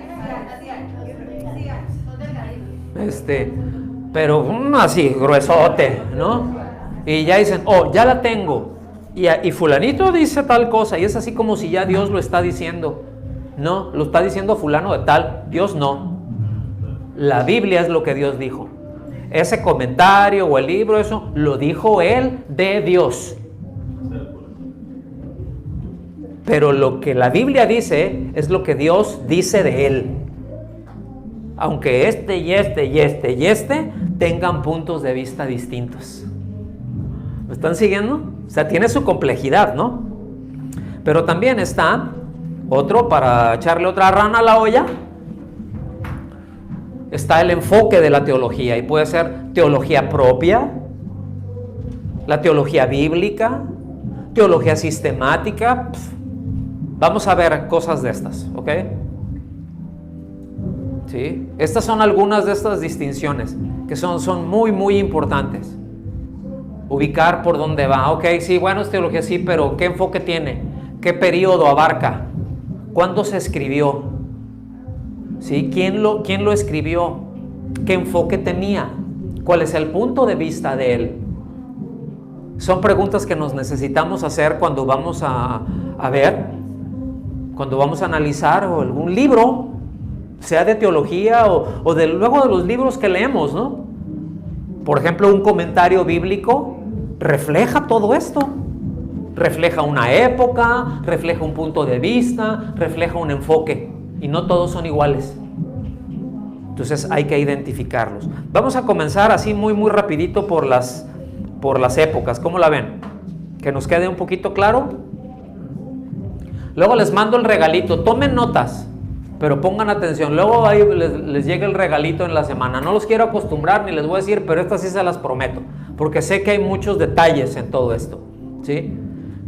Speaker 1: Pero así, gruesote, ¿no? Y ya dicen, ya la tengo. Y fulanito dice tal cosa, y es así como si ya Dios lo está diciendo. No, lo está diciendo fulano de tal, Dios no. La Biblia es lo que Dios dijo. Ese comentario o el libro, eso lo dijo él de Dios. Pero lo que la Biblia dice es lo que Dios dice de él. Aunque este tengan puntos de vista distintos. ¿Me están siguiendo? O sea, tiene su complejidad, ¿no? Pero también está otro, para echarle otra rana a la olla, está el enfoque de la teología. Y puede ser teología propia, la teología bíblica, teología sistemática. Vamos a ver cosas de estas, ¿ok? ¿Sí? Estas son algunas de estas distinciones que son muy, muy importantes. Ubicar por dónde va. Ok, sí, bueno, es teología, sí, pero ¿qué enfoque tiene? ¿Qué periodo abarca? ¿Cuándo se escribió? ¿Sí? ¿Quién lo escribió? ¿Qué enfoque tenía? ¿Cuál es el punto de vista de él? Son preguntas que nos necesitamos hacer cuando vamos a ver, cuando vamos a analizar algún libro, sea de teología o luego de los libros que leemos, ¿no? Por ejemplo, un comentario bíblico refleja todo esto. Refleja una época, refleja un punto de vista, refleja un enfoque. Y no todos son iguales. Entonces hay que identificarlos. Vamos a comenzar así muy, muy rapidito por las épocas. ¿Cómo la ven? Que nos quede un poquito claro. Luego les mando el regalito. Tomen notas. Pero pongan atención, luego ahí les llega el regalito en la semana. No los quiero acostumbrar ni les voy a decir, pero estas sí se las prometo, porque sé que hay muchos detalles en todo esto, ¿sí?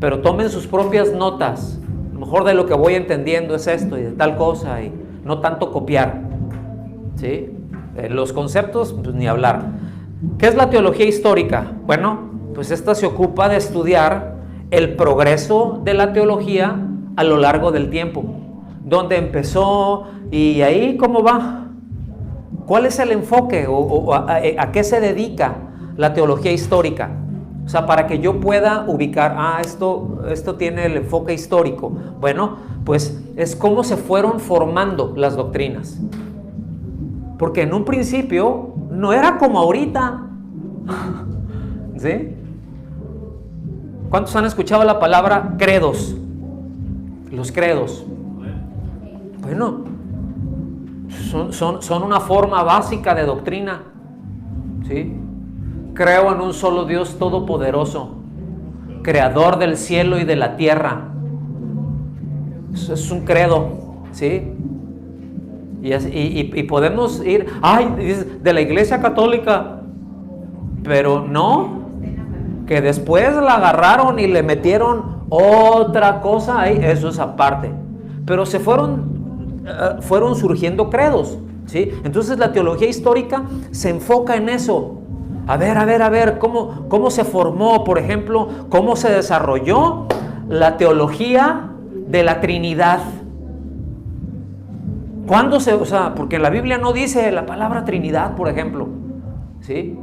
Speaker 1: Pero tomen sus propias notas. A lo mejor de lo que voy entendiendo es esto y de tal cosa, y no tanto copiar, ¿sí? Los conceptos, pues ni hablar. ¿Qué es la teología histórica? Bueno, pues esta se ocupa de estudiar el progreso de la teología a lo largo del tiempo. ¿Dónde empezó? ¿Y ahí cómo va? ¿Cuál es el enfoque? ¿A qué se dedica la teología histórica? O sea, para que yo pueda ubicar, esto tiene el enfoque histórico. Bueno, pues es cómo se fueron formando las doctrinas. Porque en un principio no era como ahorita. ¿Sí? ¿Cuántos han escuchado la palabra credos? Los credos. Bueno, son una forma básica de doctrina, ¿sí? Creo en un solo Dios todopoderoso, creador del cielo y de la tierra. Eso es un credo, ¿sí? Y podemos ir, de la Iglesia Católica, pero no, que después la agarraron y le metieron otra cosa ahí, eso es aparte. Pero se fueron surgiendo credos, ¿sí? Entonces la teología histórica se enfoca en eso. A ver, ¿cómo se formó, por ejemplo, cómo se desarrolló la teología de la Trinidad? ¿Cuándo porque en la Biblia no dice la palabra Trinidad, por ejemplo, ¿sí?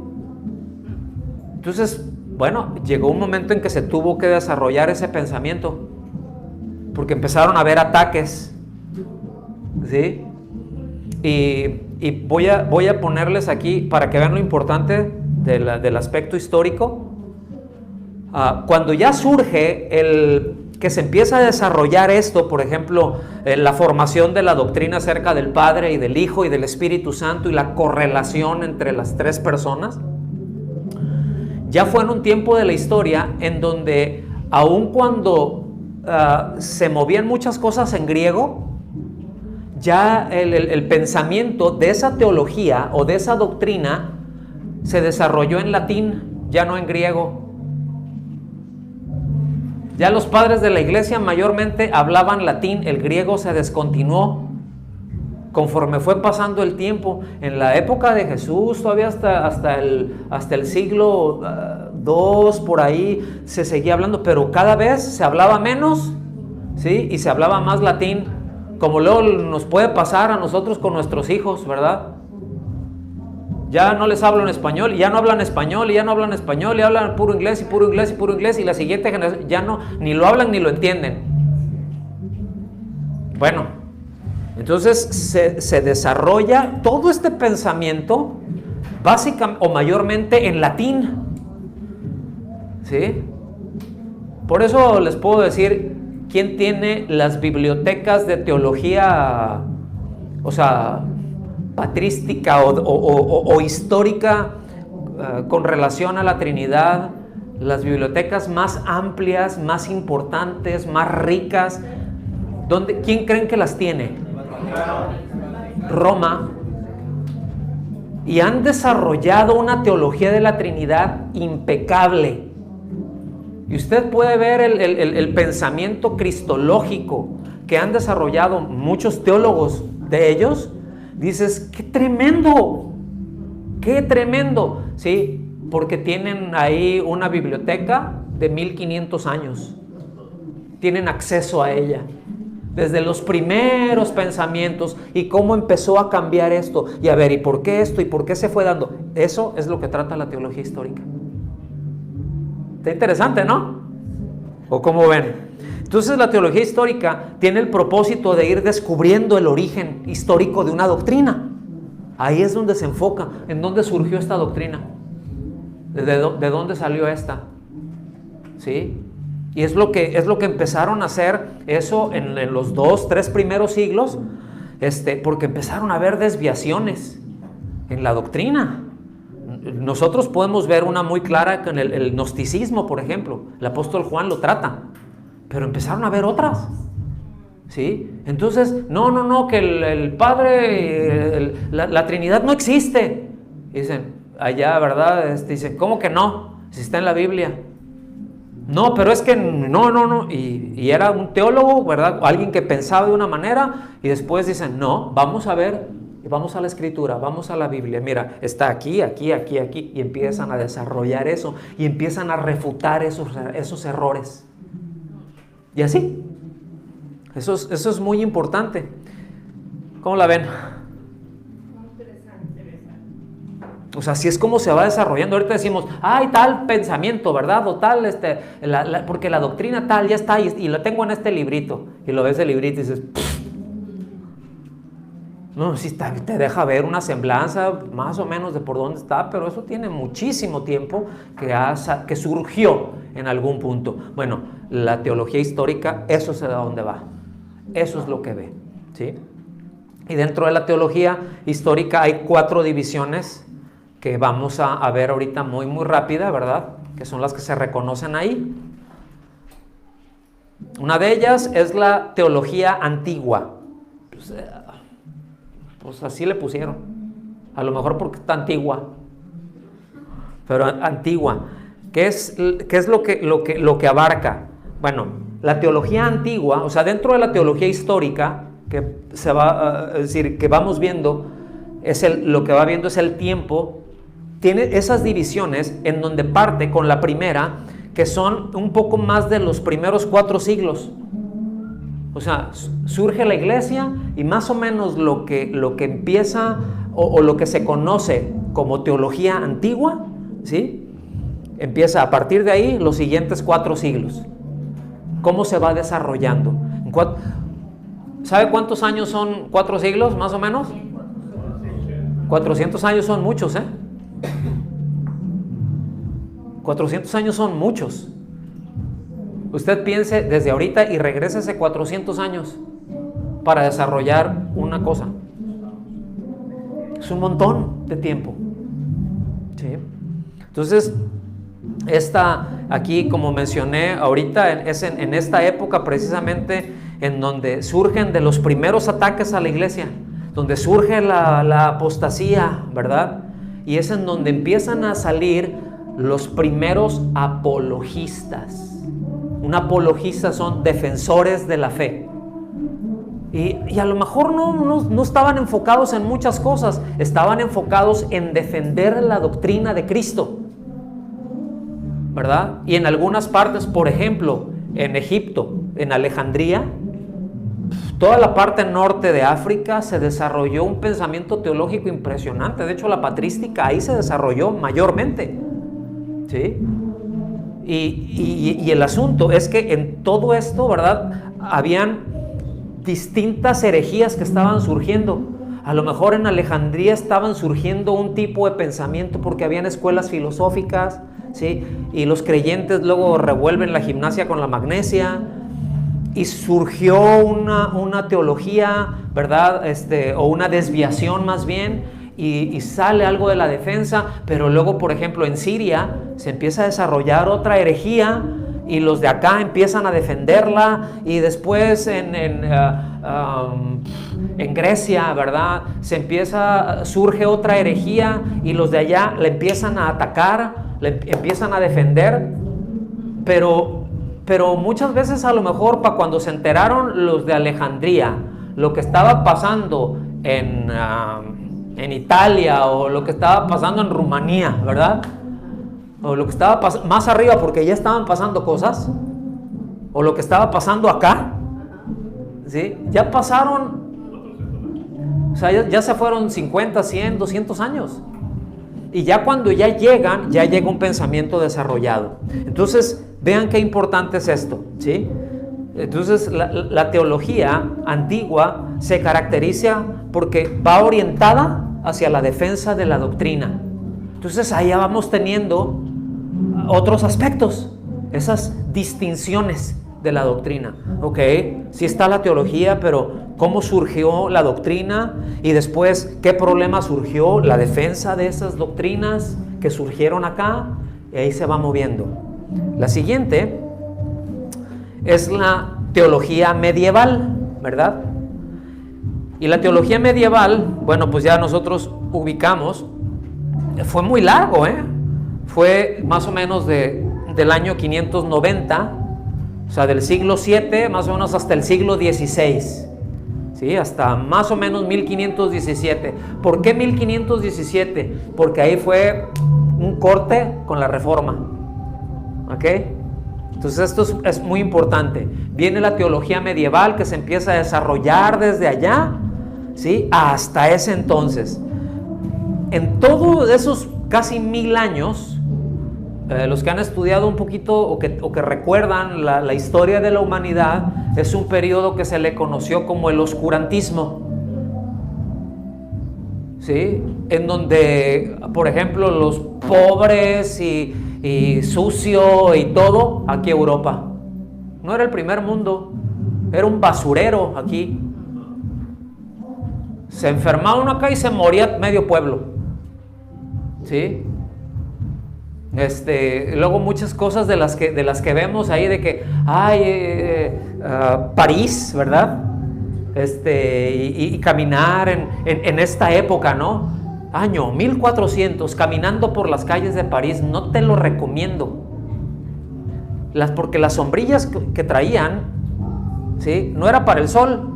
Speaker 1: Entonces, bueno, llegó un momento en que se tuvo que desarrollar ese pensamiento, porque empezaron a haber ataques ¿sí? Y voy a ponerles aquí para que vean lo importante del aspecto histórico. Cuando ya surge que se empieza a desarrollar esto, por ejemplo, la formación de la doctrina acerca del Padre y del Hijo y del Espíritu Santo y la correlación entre las tres personas, ya fue en un tiempo de la historia en donde, aun cuando se movían muchas cosas en griego, ya el pensamiento de esa teología o de esa doctrina se desarrolló en latín, ya no en griego. Ya los padres de la iglesia mayormente hablaban latín, el griego se descontinuó conforme fue pasando el tiempo. En la época de Jesús, todavía hasta el siglo II, por ahí se seguía hablando, pero cada vez se hablaba menos, ¿sí? Y se hablaba más latín, como luego nos puede pasar a nosotros con nuestros hijos, ¿verdad? Ya no les hablo en español, y ya no hablan español, y ya no hablan español, y hablan puro inglés, y puro inglés, y puro inglés, y la siguiente generación ya no, ni lo hablan ni lo entienden. Bueno, entonces se desarrolla todo este pensamiento, básicamente o mayormente en latín, ¿sí? Por eso les puedo decir, ¿quién tiene las bibliotecas de teología, o sea, patrística o histórica con relación a la Trinidad, las bibliotecas más amplias, más importantes, más ricas? ¿Quién creen que las tiene? Roma. Y han desarrollado una teología de la Trinidad impecable. Y usted puede ver el pensamiento cristológico que han desarrollado muchos teólogos de ellos. Dices, ¡qué tremendo! ¡Qué tremendo! ¿Sí? Porque tienen ahí una biblioteca de 1500 años. Tienen acceso a ella. Desde los primeros pensamientos y cómo empezó a cambiar esto. Y a ver, ¿y por qué esto? ¿Y por qué se fue dando? Eso es lo que trata la teología histórica. Está interesante, ¿no? ¿O cómo ven? Entonces la teología histórica tiene el propósito de ir descubriendo el origen histórico de una doctrina. Ahí es donde se enfoca, en dónde surgió esta doctrina, de dónde salió esta, ¿sí? Y es lo que empezaron a hacer eso en los 2-3 primeros siglos, porque empezaron a haber desviaciones en la doctrina. Nosotros podemos ver una muy clara con el gnosticismo, por ejemplo. El apóstol Juan lo trata. Pero empezaron a haber otras, ¿sí? Entonces, no, que el Padre, la Trinidad no existe. Dicen, allá, ¿verdad? Dicen, ¿cómo que no? Si está en la Biblia. No, pero es que no. Y era un teólogo, ¿verdad? Alguien que pensaba de una manera, y después dicen, no, vamos a ver, vamos a la Escritura, vamos a la Biblia. Mira, está aquí, y empiezan a desarrollar eso, y empiezan a refutar esos errores. Y así, eso es muy importante. ¿Cómo la ven? O sea, así es como se va desarrollando. Ahorita decimos, hay tal pensamiento, ¿verdad? O tal, porque la doctrina tal ya está y lo tengo en este librito. Y lo ves el librito y dices, no, sí te deja ver una semblanza más o menos de por dónde está, pero eso tiene muchísimo tiempo que surgió en algún punto. Bueno, la teología histórica, eso es a dónde va. Eso es lo que ve, ¿sí? Y dentro de la teología histórica hay 4 divisiones que vamos a ver ahorita muy, muy rápida, ¿verdad? Que son las que se reconocen ahí. Una de ellas es la teología antigua. Pues así le pusieron. A lo mejor porque está antigua. Pero antigua. ¿Qué es lo que abarca? Bueno, la teología antigua, o sea, dentro de la teología histórica, que se va a decir, que vamos viendo, lo que va viendo es el tiempo. Tiene esas divisiones en donde parte con la primera, que son un poco más de los primeros 4 siglos. O sea, surge la iglesia y más o menos lo que empieza o lo que se conoce como teología antigua, ¿sí? Empieza a partir de ahí los siguientes 4 siglos. ¿Cómo se va desarrollando? ¿Sabe cuántos años son 4 siglos, más o menos? 400 años son muchos, 400 años son muchos. Usted piense desde ahorita y regrésese 400 años para desarrollar una cosa. Es un montón de tiempo. ¿Sí? Entonces, aquí, como mencioné ahorita, es en esta época precisamente en donde surgen de los primeros ataques a la iglesia, donde surge la apostasía, ¿verdad? Y es en donde empiezan a salir los primeros apologistas. Un apologista son defensores de la fe. Y a lo mejor no estaban enfocados en muchas cosas, estaban enfocados en defender la doctrina de Cristo, ¿verdad? Y en algunas partes, por ejemplo, en Egipto, en Alejandría, toda la parte norte de África se desarrolló un pensamiento teológico impresionante. De hecho, la patrística ahí se desarrolló mayormente, ¿sí? Y el asunto es que en todo esto, ¿verdad?, habían distintas herejías que estaban surgiendo. A lo mejor en Alejandría estaban surgiendo un tipo de pensamiento porque habían escuelas filosóficas, ¿sí? Y los creyentes luego revuelven la gimnasia con la magnesia y surgió una teología, ¿verdad? O una desviación más bien, y sale algo de la defensa. Pero luego, por ejemplo, en Siria se empieza a desarrollar otra herejía y los de acá empiezan a defenderla, y después en Grecia, ¿verdad?, surge otra herejía y los de allá la empiezan a atacar, la empiezan a defender, pero muchas veces a lo mejor para cuando se enteraron los de Alejandría lo que estaba pasando en Italia, o lo que estaba pasando en Rumanía, ¿verdad?, o lo que estaba más arriba, porque ya estaban pasando cosas, o lo que estaba pasando acá, ¿sí?, ya pasaron, o sea, ya se fueron 50, 100, 200 años, y ya cuando ya llega un pensamiento desarrollado. Entonces, vean qué importante es esto, ¿sí? Entonces, la teología antigua se caracteriza porque va orientada hacia la defensa de la doctrina. Entonces, allá vamos teniendo otros aspectos, esas distinciones de la doctrina. Ok, sí está la teología, pero ¿cómo surgió la doctrina? Y después, ¿qué problema surgió? La defensa de esas doctrinas que surgieron acá, y ahí se va moviendo. La siguiente es la teología medieval, ¿verdad? Y la teología medieval, bueno, pues ya nosotros ubicamos, fue muy largo, fue más o menos del año 590, o sea, del siglo VII más o menos hasta el siglo XVI, ¿sí? Hasta más o menos 1517. ¿Por qué 1517? Porque ahí fue un corte con la Reforma, ¿ok? Entonces esto es muy importante. Viene la teología medieval que se empieza a desarrollar desde allá, ¿sí?, hasta ese entonces. En todos esos casi 1000 años, los que han estudiado un poquito o que recuerdan la historia de la humanidad, es un periodo que se le conoció como el oscurantismo, ¿sí?, en donde, por ejemplo, los pobres y sucio y todo, aquí Europa. No era el primer mundo, era un basurero aquí. Se enfermaba uno acá y se moría medio pueblo, ¿sí? Luego muchas cosas de las que vemos ahí, de que París, ¿verdad? Y caminar en esta época, ¿no? Año 1400, caminando por las calles de París, no te lo recomiendo. Porque las sombrillas que traían, ¿sí?, no era para el sol.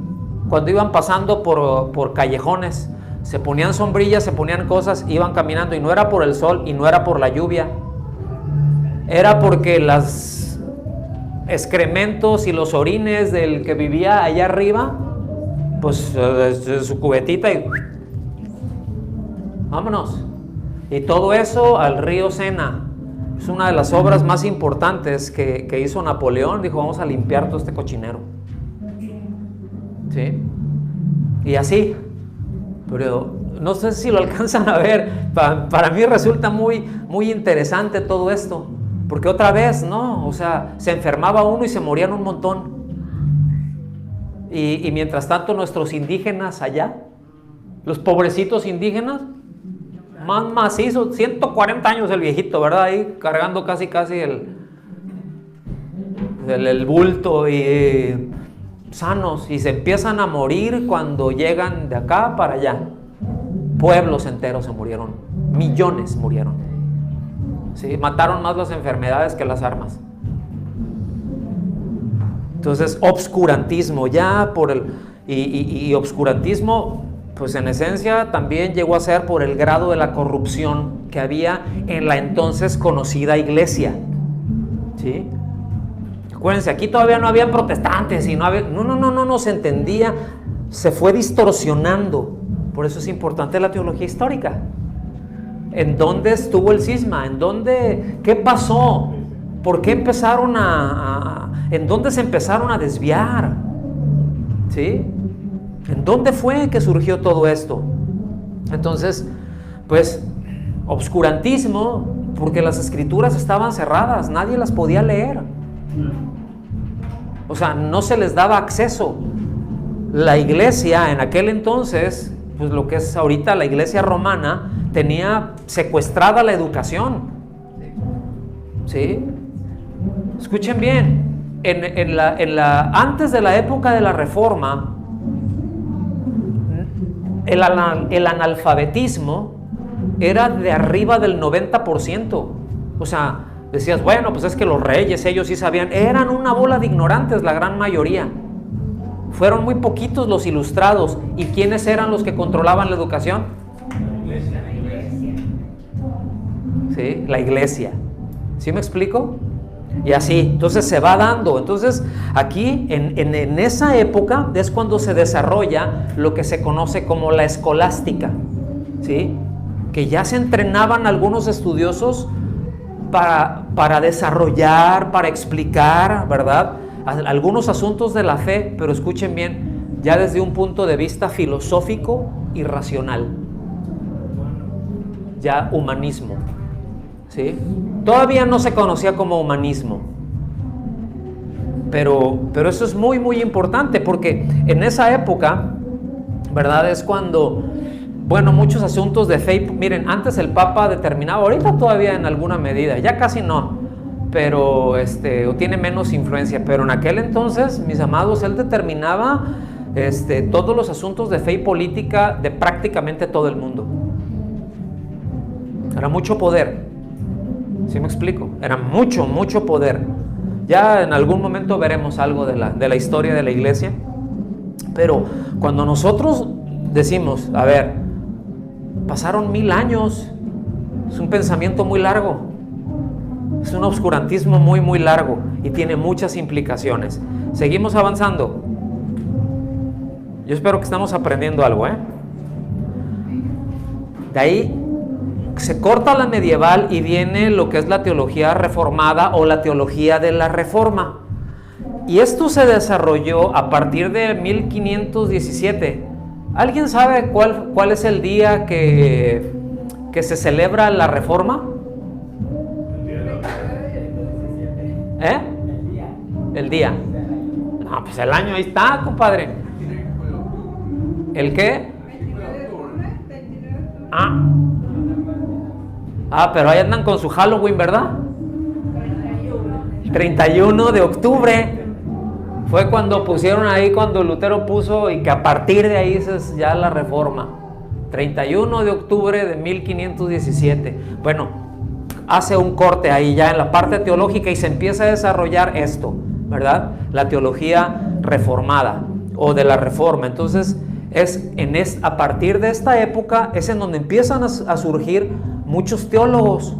Speaker 1: Cuando iban pasando por callejones, se ponían sombrillas, se ponían cosas, iban caminando, y no era por el sol y no era por la lluvia. Era porque los excrementos y los orines del que vivía allá arriba, pues su cubetita y vámonos. Y todo eso al río Sena. Es una de las obras más importantes que hizo Napoleón. Dijo, vamos a limpiar todo este cochinero, ¿sí? Y así, pero no sé si lo alcanzan a ver. Para mí resulta muy, muy interesante todo esto, porque otra vez, ¿no? O sea, se enfermaba uno y se morían un montón. Y mientras tanto nuestros indígenas allá, los pobrecitos indígenas, más macizo, 140 años el viejito, ¿verdad? Ahí cargando casi el bulto y sanos, y se empiezan a morir cuando llegan de acá para allá. Pueblos enteros se murieron, millones murieron, ¿sí? Mataron más las enfermedades que las armas. Entonces, obscurantismo, ya por el... Y obscurantismo, pues en esencia también llegó a ser por el grado de la corrupción que había en la entonces conocida iglesia, ¿sí? Acuérdense, aquí todavía no habían protestantes y no se entendía, se fue distorsionando. Por eso es importante la teología histórica. ¿En dónde estuvo el cisma? ¿En dónde? ¿Qué pasó? ¿Por qué empezaron en dónde se empezaron a desviar? ¿Sí? ¿En dónde fue que surgió todo esto? Entonces, pues, obscurantismo, porque las escrituras estaban cerradas, nadie las podía leer. O sea, no se les daba acceso. La iglesia en aquel entonces, pues lo que es ahorita la iglesia romana, tenía secuestrada la educación. ¿Sí? Escuchen bien, antes de la época de la Reforma, el analfabetismo era de arriba del 90%. O sea, decías, bueno, pues es que los reyes, ellos sí sabían. Eran una bola de ignorantes la gran mayoría. Fueron muy poquitos los ilustrados. ¿Y quiénes eran los que controlaban la educación? La iglesia. ¿Sí? La iglesia. ¿Sí me explico? Y así, entonces se va dando. Entonces aquí, en esa época, es cuando se desarrolla lo que se conoce como la escolástica, ¿sí? Que ya se entrenaban algunos estudiosos para desarrollar, para explicar, ¿verdad?, algunos asuntos de la fe, pero escuchen bien, ya desde un punto de vista filosófico y racional. Ya humanismo, ¿sí? Todavía no se conocía como humanismo, pero eso es muy, muy importante, porque en esa época, ¿verdad?, es cuando, bueno, muchos asuntos de fe, miren, antes el Papa determinaba, ahorita todavía en alguna medida, ya casi no, pero o tiene menos influencia, pero en aquel entonces, mis amados, él determinaba todos los asuntos de fe y política de prácticamente todo el mundo. Era mucho poder. ¿Sí me explico? Era mucho, mucho poder. Ya en algún momento veremos algo de la historia de la iglesia. Pero cuando nosotros decimos, a ver, pasaron 1000 años, es un pensamiento muy largo, es un obscurantismo muy, muy largo y tiene muchas implicaciones. Seguimos avanzando. Yo espero que estamos aprendiendo algo, ¿eh? De ahí se corta la medieval y viene lo que es la teología reformada o la teología de la Reforma. Y esto se desarrolló a partir de 1517. ¿Alguien sabe cuál es el día que se celebra la Reforma? ¿Eh? El día. No, pues el año ahí está, compadre. ¿El qué? Pero ahí andan con su Halloween, ¿verdad? 31 de octubre. Fue cuando pusieron ahí, cuando Lutero puso, y que a partir de ahí es ya la Reforma. 31 de octubre de 1517. Bueno, hace un corte ahí ya en la parte teológica y se empieza a desarrollar esto, ¿verdad? La teología reformada o de la Reforma. Entonces, a partir de esta época es en donde empiezan a surgir muchos teólogos,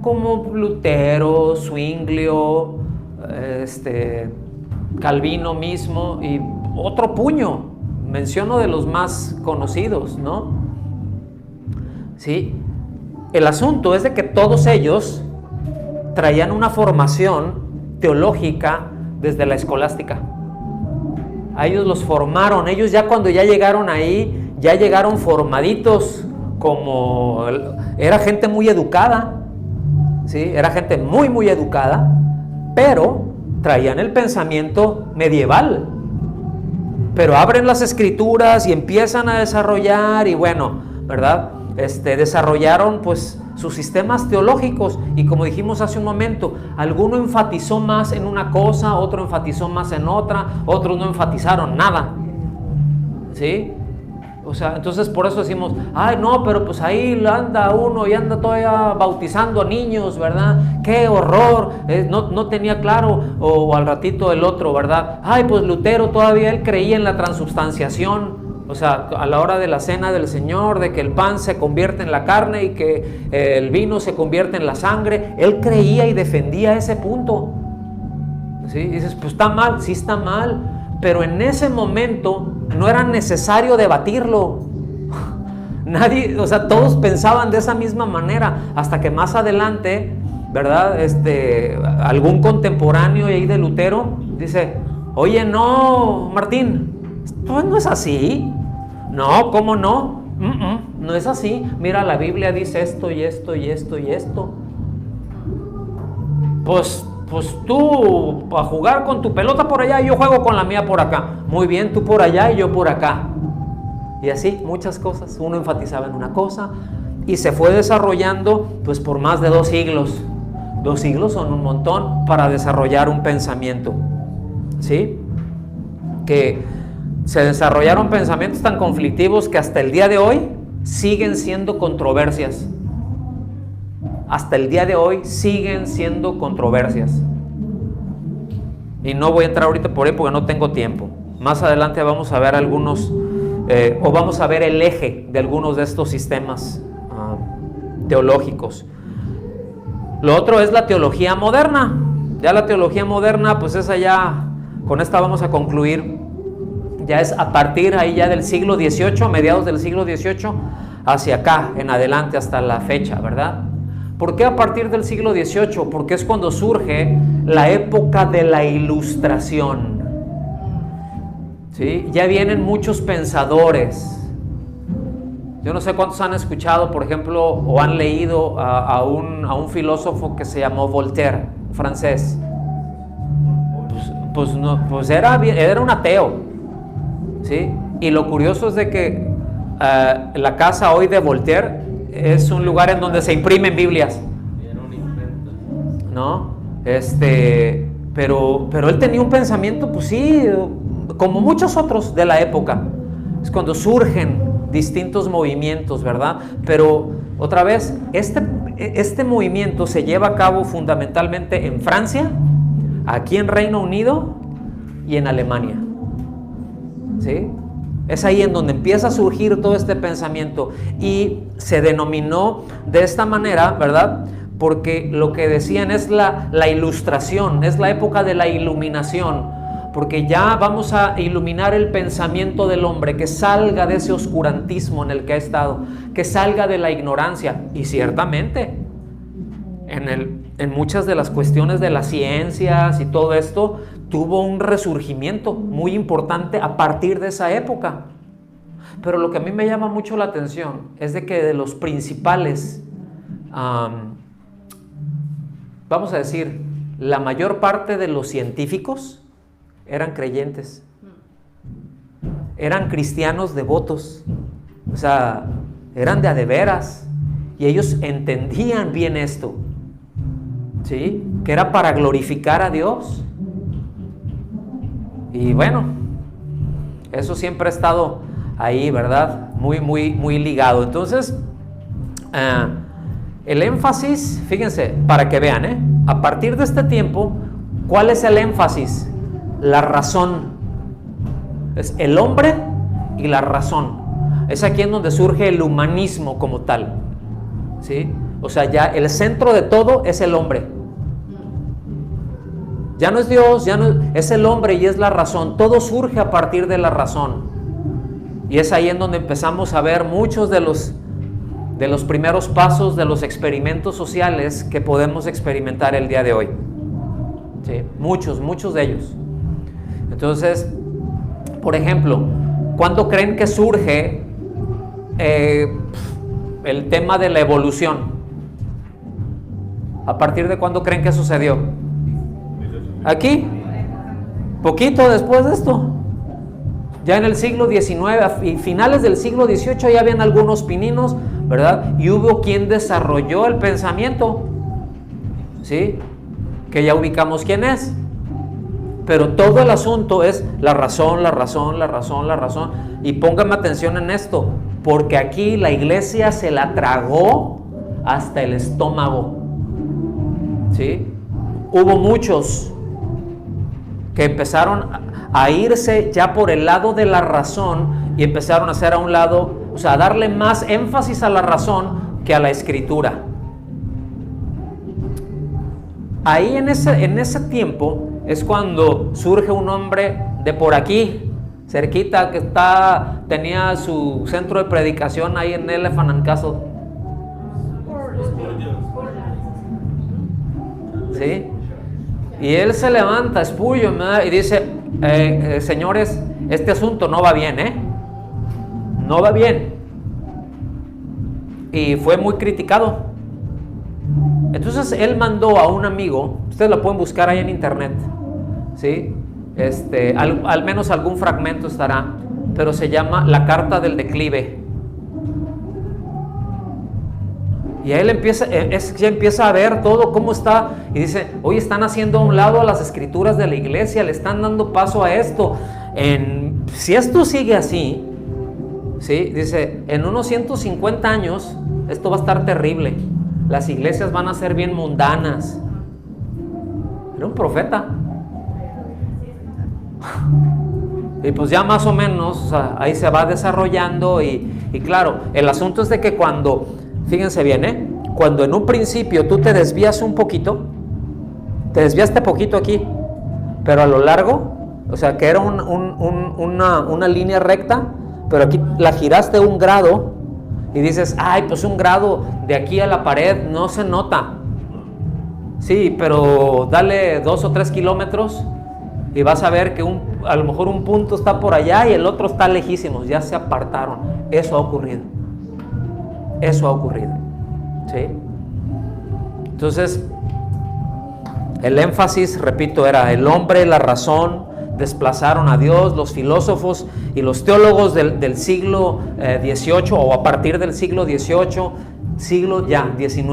Speaker 1: como Lutero, Zwinglio, Calvino mismo y otro puño. Menciono de los más conocidos, ¿no? Sí. El asunto es de que todos ellos traían una formación teológica desde la escolástica. A ellos los formaron. Ellos ya cuando ya llegaron ahí, ya llegaron formaditos, como era gente muy educada, ¿sí? Era gente muy, muy educada, pero traían el pensamiento medieval. Pero abren las escrituras y empiezan a desarrollar, y bueno, ¿verdad? Desarrollaron pues sus sistemas teológicos, y como dijimos hace un momento, alguno enfatizó más en una cosa, otro enfatizó más en otra, otros no enfatizaron nada, ¿sí? O sea, entonces por eso decimos, ay no, pero pues ahí anda uno y anda todavía bautizando a niños, ¿verdad? ¡Qué horror! No tenía claro, o al ratito el otro, ¿verdad? Ay, pues Lutero todavía él creía en la transubstanciación. O sea, a la hora de la cena del Señor, de que el pan se convierte en la carne y que el vino se convierte en la sangre, él creía y defendía ese punto. ¿Sí? Y dices, pues está mal, sí está mal, pero en ese momento no era necesario debatirlo. Nadie, o sea, todos pensaban de esa misma manera, hasta que más adelante, ¿verdad? Algún contemporáneo ahí de Lutero dice, oye, no, Martín, esto no es así. No, ¿cómo no? No es así. Mira, la Biblia dice esto y esto y esto y esto. Pues tú a jugar con tu pelota por allá y yo juego con la mía por acá. Muy bien, tú por allá y yo por acá. Y así, muchas cosas. Uno enfatizaba en una cosa y se fue desarrollando pues por más de 2 siglos. 2 siglos son un montón para desarrollar un pensamiento, ¿sí? Que se desarrollaron pensamientos tan conflictivos que hasta el día de hoy siguen siendo controversias. Hasta el día de hoy siguen siendo controversias. Y no voy a entrar ahorita por ahí porque no tengo tiempo. Más adelante vamos a ver algunos, o vamos a ver el eje de algunos de estos sistemas teológicos. Lo otro es la teología moderna. Ya la teología moderna, pues esa ya, con esta vamos a concluir. Ya es a partir ahí ya del siglo XVIII, mediados del siglo XVIII, hacia acá, en adelante hasta la fecha, ¿verdad? ¿Por qué a partir del siglo XVIII? Porque es cuando surge la época de la Ilustración, ¿sí? Ya vienen muchos pensadores. Yo no sé cuántos han escuchado, por ejemplo, o han leído a un filósofo que se llamó Voltaire, francés. Pues era un ateo, ¿sí? Y lo curioso es de que la casa hoy de Voltaire es un lugar en donde se imprimen Biblias, ¿no? Pero él tenía un pensamiento, pues sí, como muchos otros de la época. Es cuando surgen distintos movimientos, ¿verdad? Pero otra vez, este movimiento se lleva a cabo fundamentalmente en Francia, aquí en Reino Unido y en Alemania, ¿sí? Es ahí en donde empieza a surgir todo este pensamiento y se denominó de esta manera, ¿verdad? Porque lo que decían es la ilustración, es la época de la iluminación, porque ya vamos a iluminar el pensamiento del hombre, que salga de ese oscurantismo en el que ha estado, que salga de la ignorancia. Y ciertamente en muchas de las cuestiones de las ciencias y todo esto tuvo un resurgimiento muy importante a partir de esa época. Pero lo que a mí me llama mucho la atención es de que de los principales, vamos a decir, la mayor parte de los científicos eran creyentes, eran cristianos devotos, o sea, eran de a de veras, y ellos entendían bien esto, ¿sí? Que era para glorificar a Dios. Y bueno, eso siempre ha estado ahí, ¿verdad? Muy, muy, muy ligado. Entonces, el énfasis, fíjense, para que vean, a partir de este tiempo, ¿cuál es el énfasis? La razón. Es el hombre y la razón. Es aquí en donde surge el humanismo como tal, ¿sí? O sea, ya el centro de todo es el hombre. Ya no es Dios, ya no es el hombre y es la razón. Todo surge a partir de la razón. Y es ahí en donde empezamos a ver muchos de los primeros pasos de los experimentos sociales que podemos experimentar el día de hoy. ¿Sí? Muchos de ellos. Entonces, Por ejemplo, ¿cuándo creen que surge el tema de la evolución? ¿A partir de cuándo creen que sucedió? Aquí, poquito después de esto. Ya en el siglo XIX, y finales del siglo XVIII, ya habían algunos pininos, ¿verdad? Y hubo quien desarrolló el pensamiento, ¿sí? Que ya ubicamos quién es. Pero todo el asunto es la razón, la razón, la razón, la razón. Y pónganme atención en esto, porque aquí la iglesia se la tragó hasta el estómago, ¿sí? Hubo muchos que empezaron a irse ya por el lado de la razón y empezaron a hacer a un lado, o sea, a darle más énfasis a la razón que a la escritura. Ahí en ese tiempo es cuando surge un hombre de por aquí, cerquita, que tenía su centro de predicación ahí en Elephant and Castle. ¿Sí? Y él se levanta, Spurgeon, y dice, señores, este asunto no va bien, no va bien. Y fue muy criticado. Entonces él mandó a un amigo, ustedes lo pueden buscar ahí en internet, ¿sí? Al menos algún fragmento estará, pero se llama La Carta del Declive. Y él ya empieza a ver todo cómo está y dice, oye, están haciendo a un lado a las escrituras de la iglesia, le están dando paso a esto. Si esto sigue así, ¿sí? Dice, en unos 150 años esto va a estar terrible. Las iglesias van a ser bien mundanas. Era un profeta. Y pues ya más o menos, o sea, ahí se va desarrollando y claro, el asunto es de que cuando, fíjense bien, cuando en un principio tú te desvías un poquito, te desviaste poquito aquí, pero a lo largo, o sea que era una línea recta, pero aquí la giraste 1 grado y dices, ay, pues 1 grado de aquí a la pared no se nota. Sí, pero dale 2 o 3 kilómetros y vas a ver que a lo mejor un punto está por allá y el otro está lejísimos, ya se apartaron. Eso ha ocurrido. Eso ha ocurrido. ¿Sí? Entonces, el énfasis, repito, era el hombre, la razón, desplazaron a Dios. Los filósofos y los teólogos del siglo XVIII o a partir del siglo XVIII, siglo ya XIX,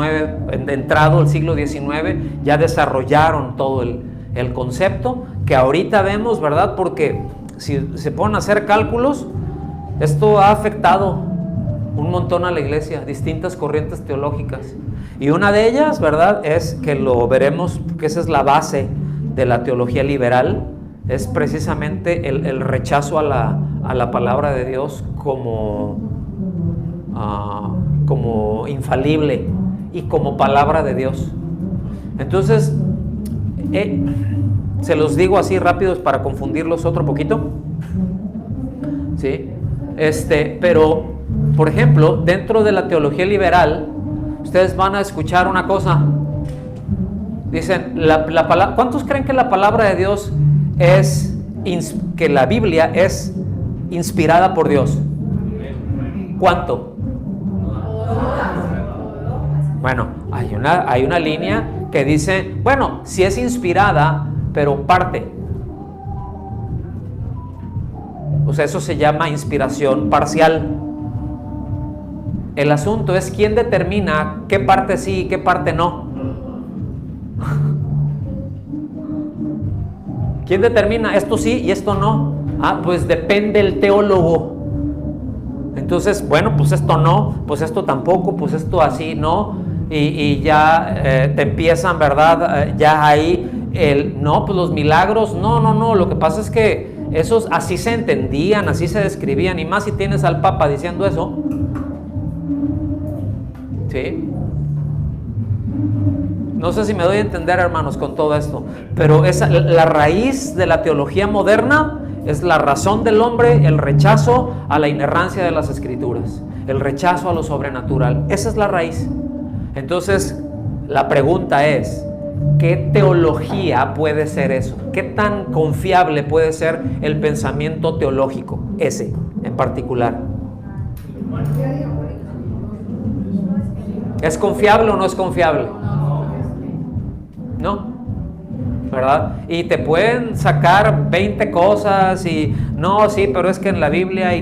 Speaker 1: entrado el siglo XIX, ya desarrollaron todo el concepto que ahorita vemos, ¿verdad? Porque si se ponen a hacer cálculos, esto ha afectado un montón a la iglesia, distintas corrientes teológicas. Y una de ellas, ¿verdad?, es que lo veremos, que esa es la base de la teología liberal, es precisamente el rechazo a la palabra de Dios como infalible y como palabra de Dios. Entonces, se los digo así rápidos para confundirlos otro poquito, ¿sí? Pero, por ejemplo, dentro de la teología liberal, ustedes van a escuchar una cosa. Dicen, ¿cuántos creen que la palabra de Dios que la Biblia es inspirada por Dios? ¿Cuánto? Bueno, hay una línea que dice, bueno, si es inspirada, pero parte. O sea, eso se llama inspiración parcial. El asunto es quién determina qué parte sí y qué parte no. ¿Quién determina esto sí y esto no? Pues depende el teólogo. Entonces, bueno, pues esto no, pues esto tampoco, pues esto así no. Y ya te empiezan, ¿verdad? Ya ahí no, pues los milagros, no. Lo que pasa es que esos así se entendían, así se describían, y más si tienes al Papa diciendo eso. ¿Sí? No sé si me doy a entender, hermanos, con todo esto, pero la raíz de la teología moderna es la razón del hombre, el rechazo a la inerrancia de las escrituras, el rechazo a lo sobrenatural. Esa es la raíz. Entonces, la pregunta es, ¿qué teología puede ser eso? ¿Qué tan confiable puede ser el pensamiento teológico, ese en particular? ¿Es confiable o no es confiable? No, ¿verdad? Y te pueden sacar 20 cosas y no, sí, pero es que en la Biblia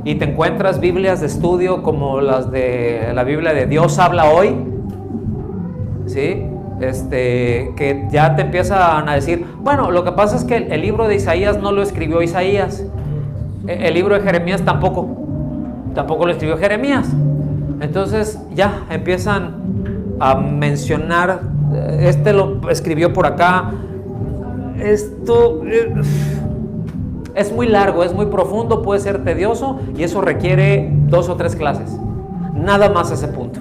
Speaker 1: y te encuentras Biblias de estudio como las de la Biblia de Dios habla hoy, ¿sí? Que ya te empiezan a decir, bueno, lo que pasa es que el libro de Isaías no lo escribió Isaías, el libro de Jeremías tampoco lo escribió Jeremías. Entonces ya empiezan a mencionar, lo escribió por acá, esto es muy largo, es muy profundo, puede ser tedioso y eso requiere 2 o 3 clases, nada más a ese punto,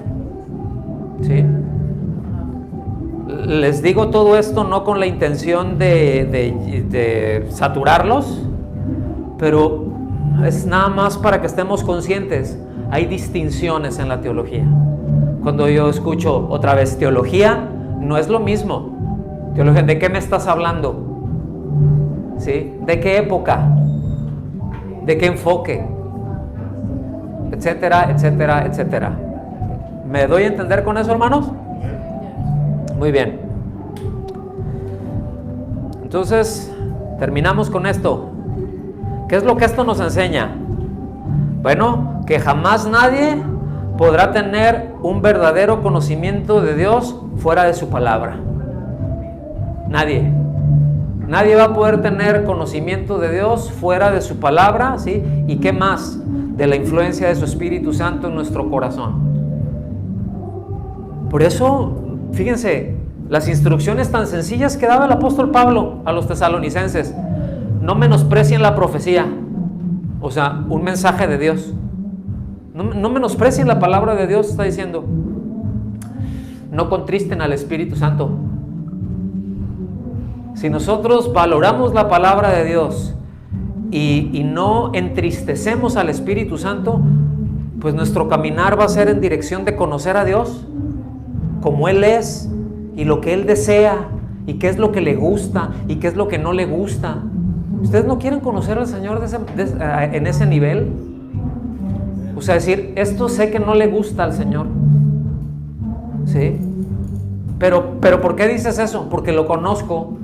Speaker 1: ¿sí? Les digo todo esto no con la intención de saturarlos, pero es nada más para que estemos conscientes. Hay distinciones en la teología. Cuando yo escucho otra vez teología, no es lo mismo. Teología, ¿de qué me estás hablando? ¿Sí? ¿De qué época? ¿De qué enfoque? Etcétera, etcétera, etcétera. ¿Me doy a entender con eso, hermanos? Muy bien. Entonces, terminamos con esto. ¿Qué es lo que esto nos enseña? Bueno, que jamás nadie podrá tener un verdadero conocimiento de Dios fuera de su palabra. Nadie. Nadie va a poder tener conocimiento de Dios fuera de su palabra, ¿sí? ¿Y qué más? De la influencia de su Espíritu Santo en nuestro corazón. Por eso, fíjense, las instrucciones tan sencillas que daba el apóstol Pablo a los tesalonicenses. No menosprecien la profecía, o sea, un mensaje de Dios. No menosprecien la palabra de Dios, está diciendo. No contristen al Espíritu Santo. Si nosotros valoramos la palabra de Dios y no entristecemos al Espíritu Santo, pues nuestro caminar va a ser en dirección de conocer a Dios como Él es y lo que Él desea y qué es lo que le gusta y qué es lo que no le gusta. ¿Ustedes no quieren conocer al Señor en ese nivel? O sea, decir, esto sé que no le gusta al Señor, ¿sí? Pero ¿por qué dices eso? Porque lo conozco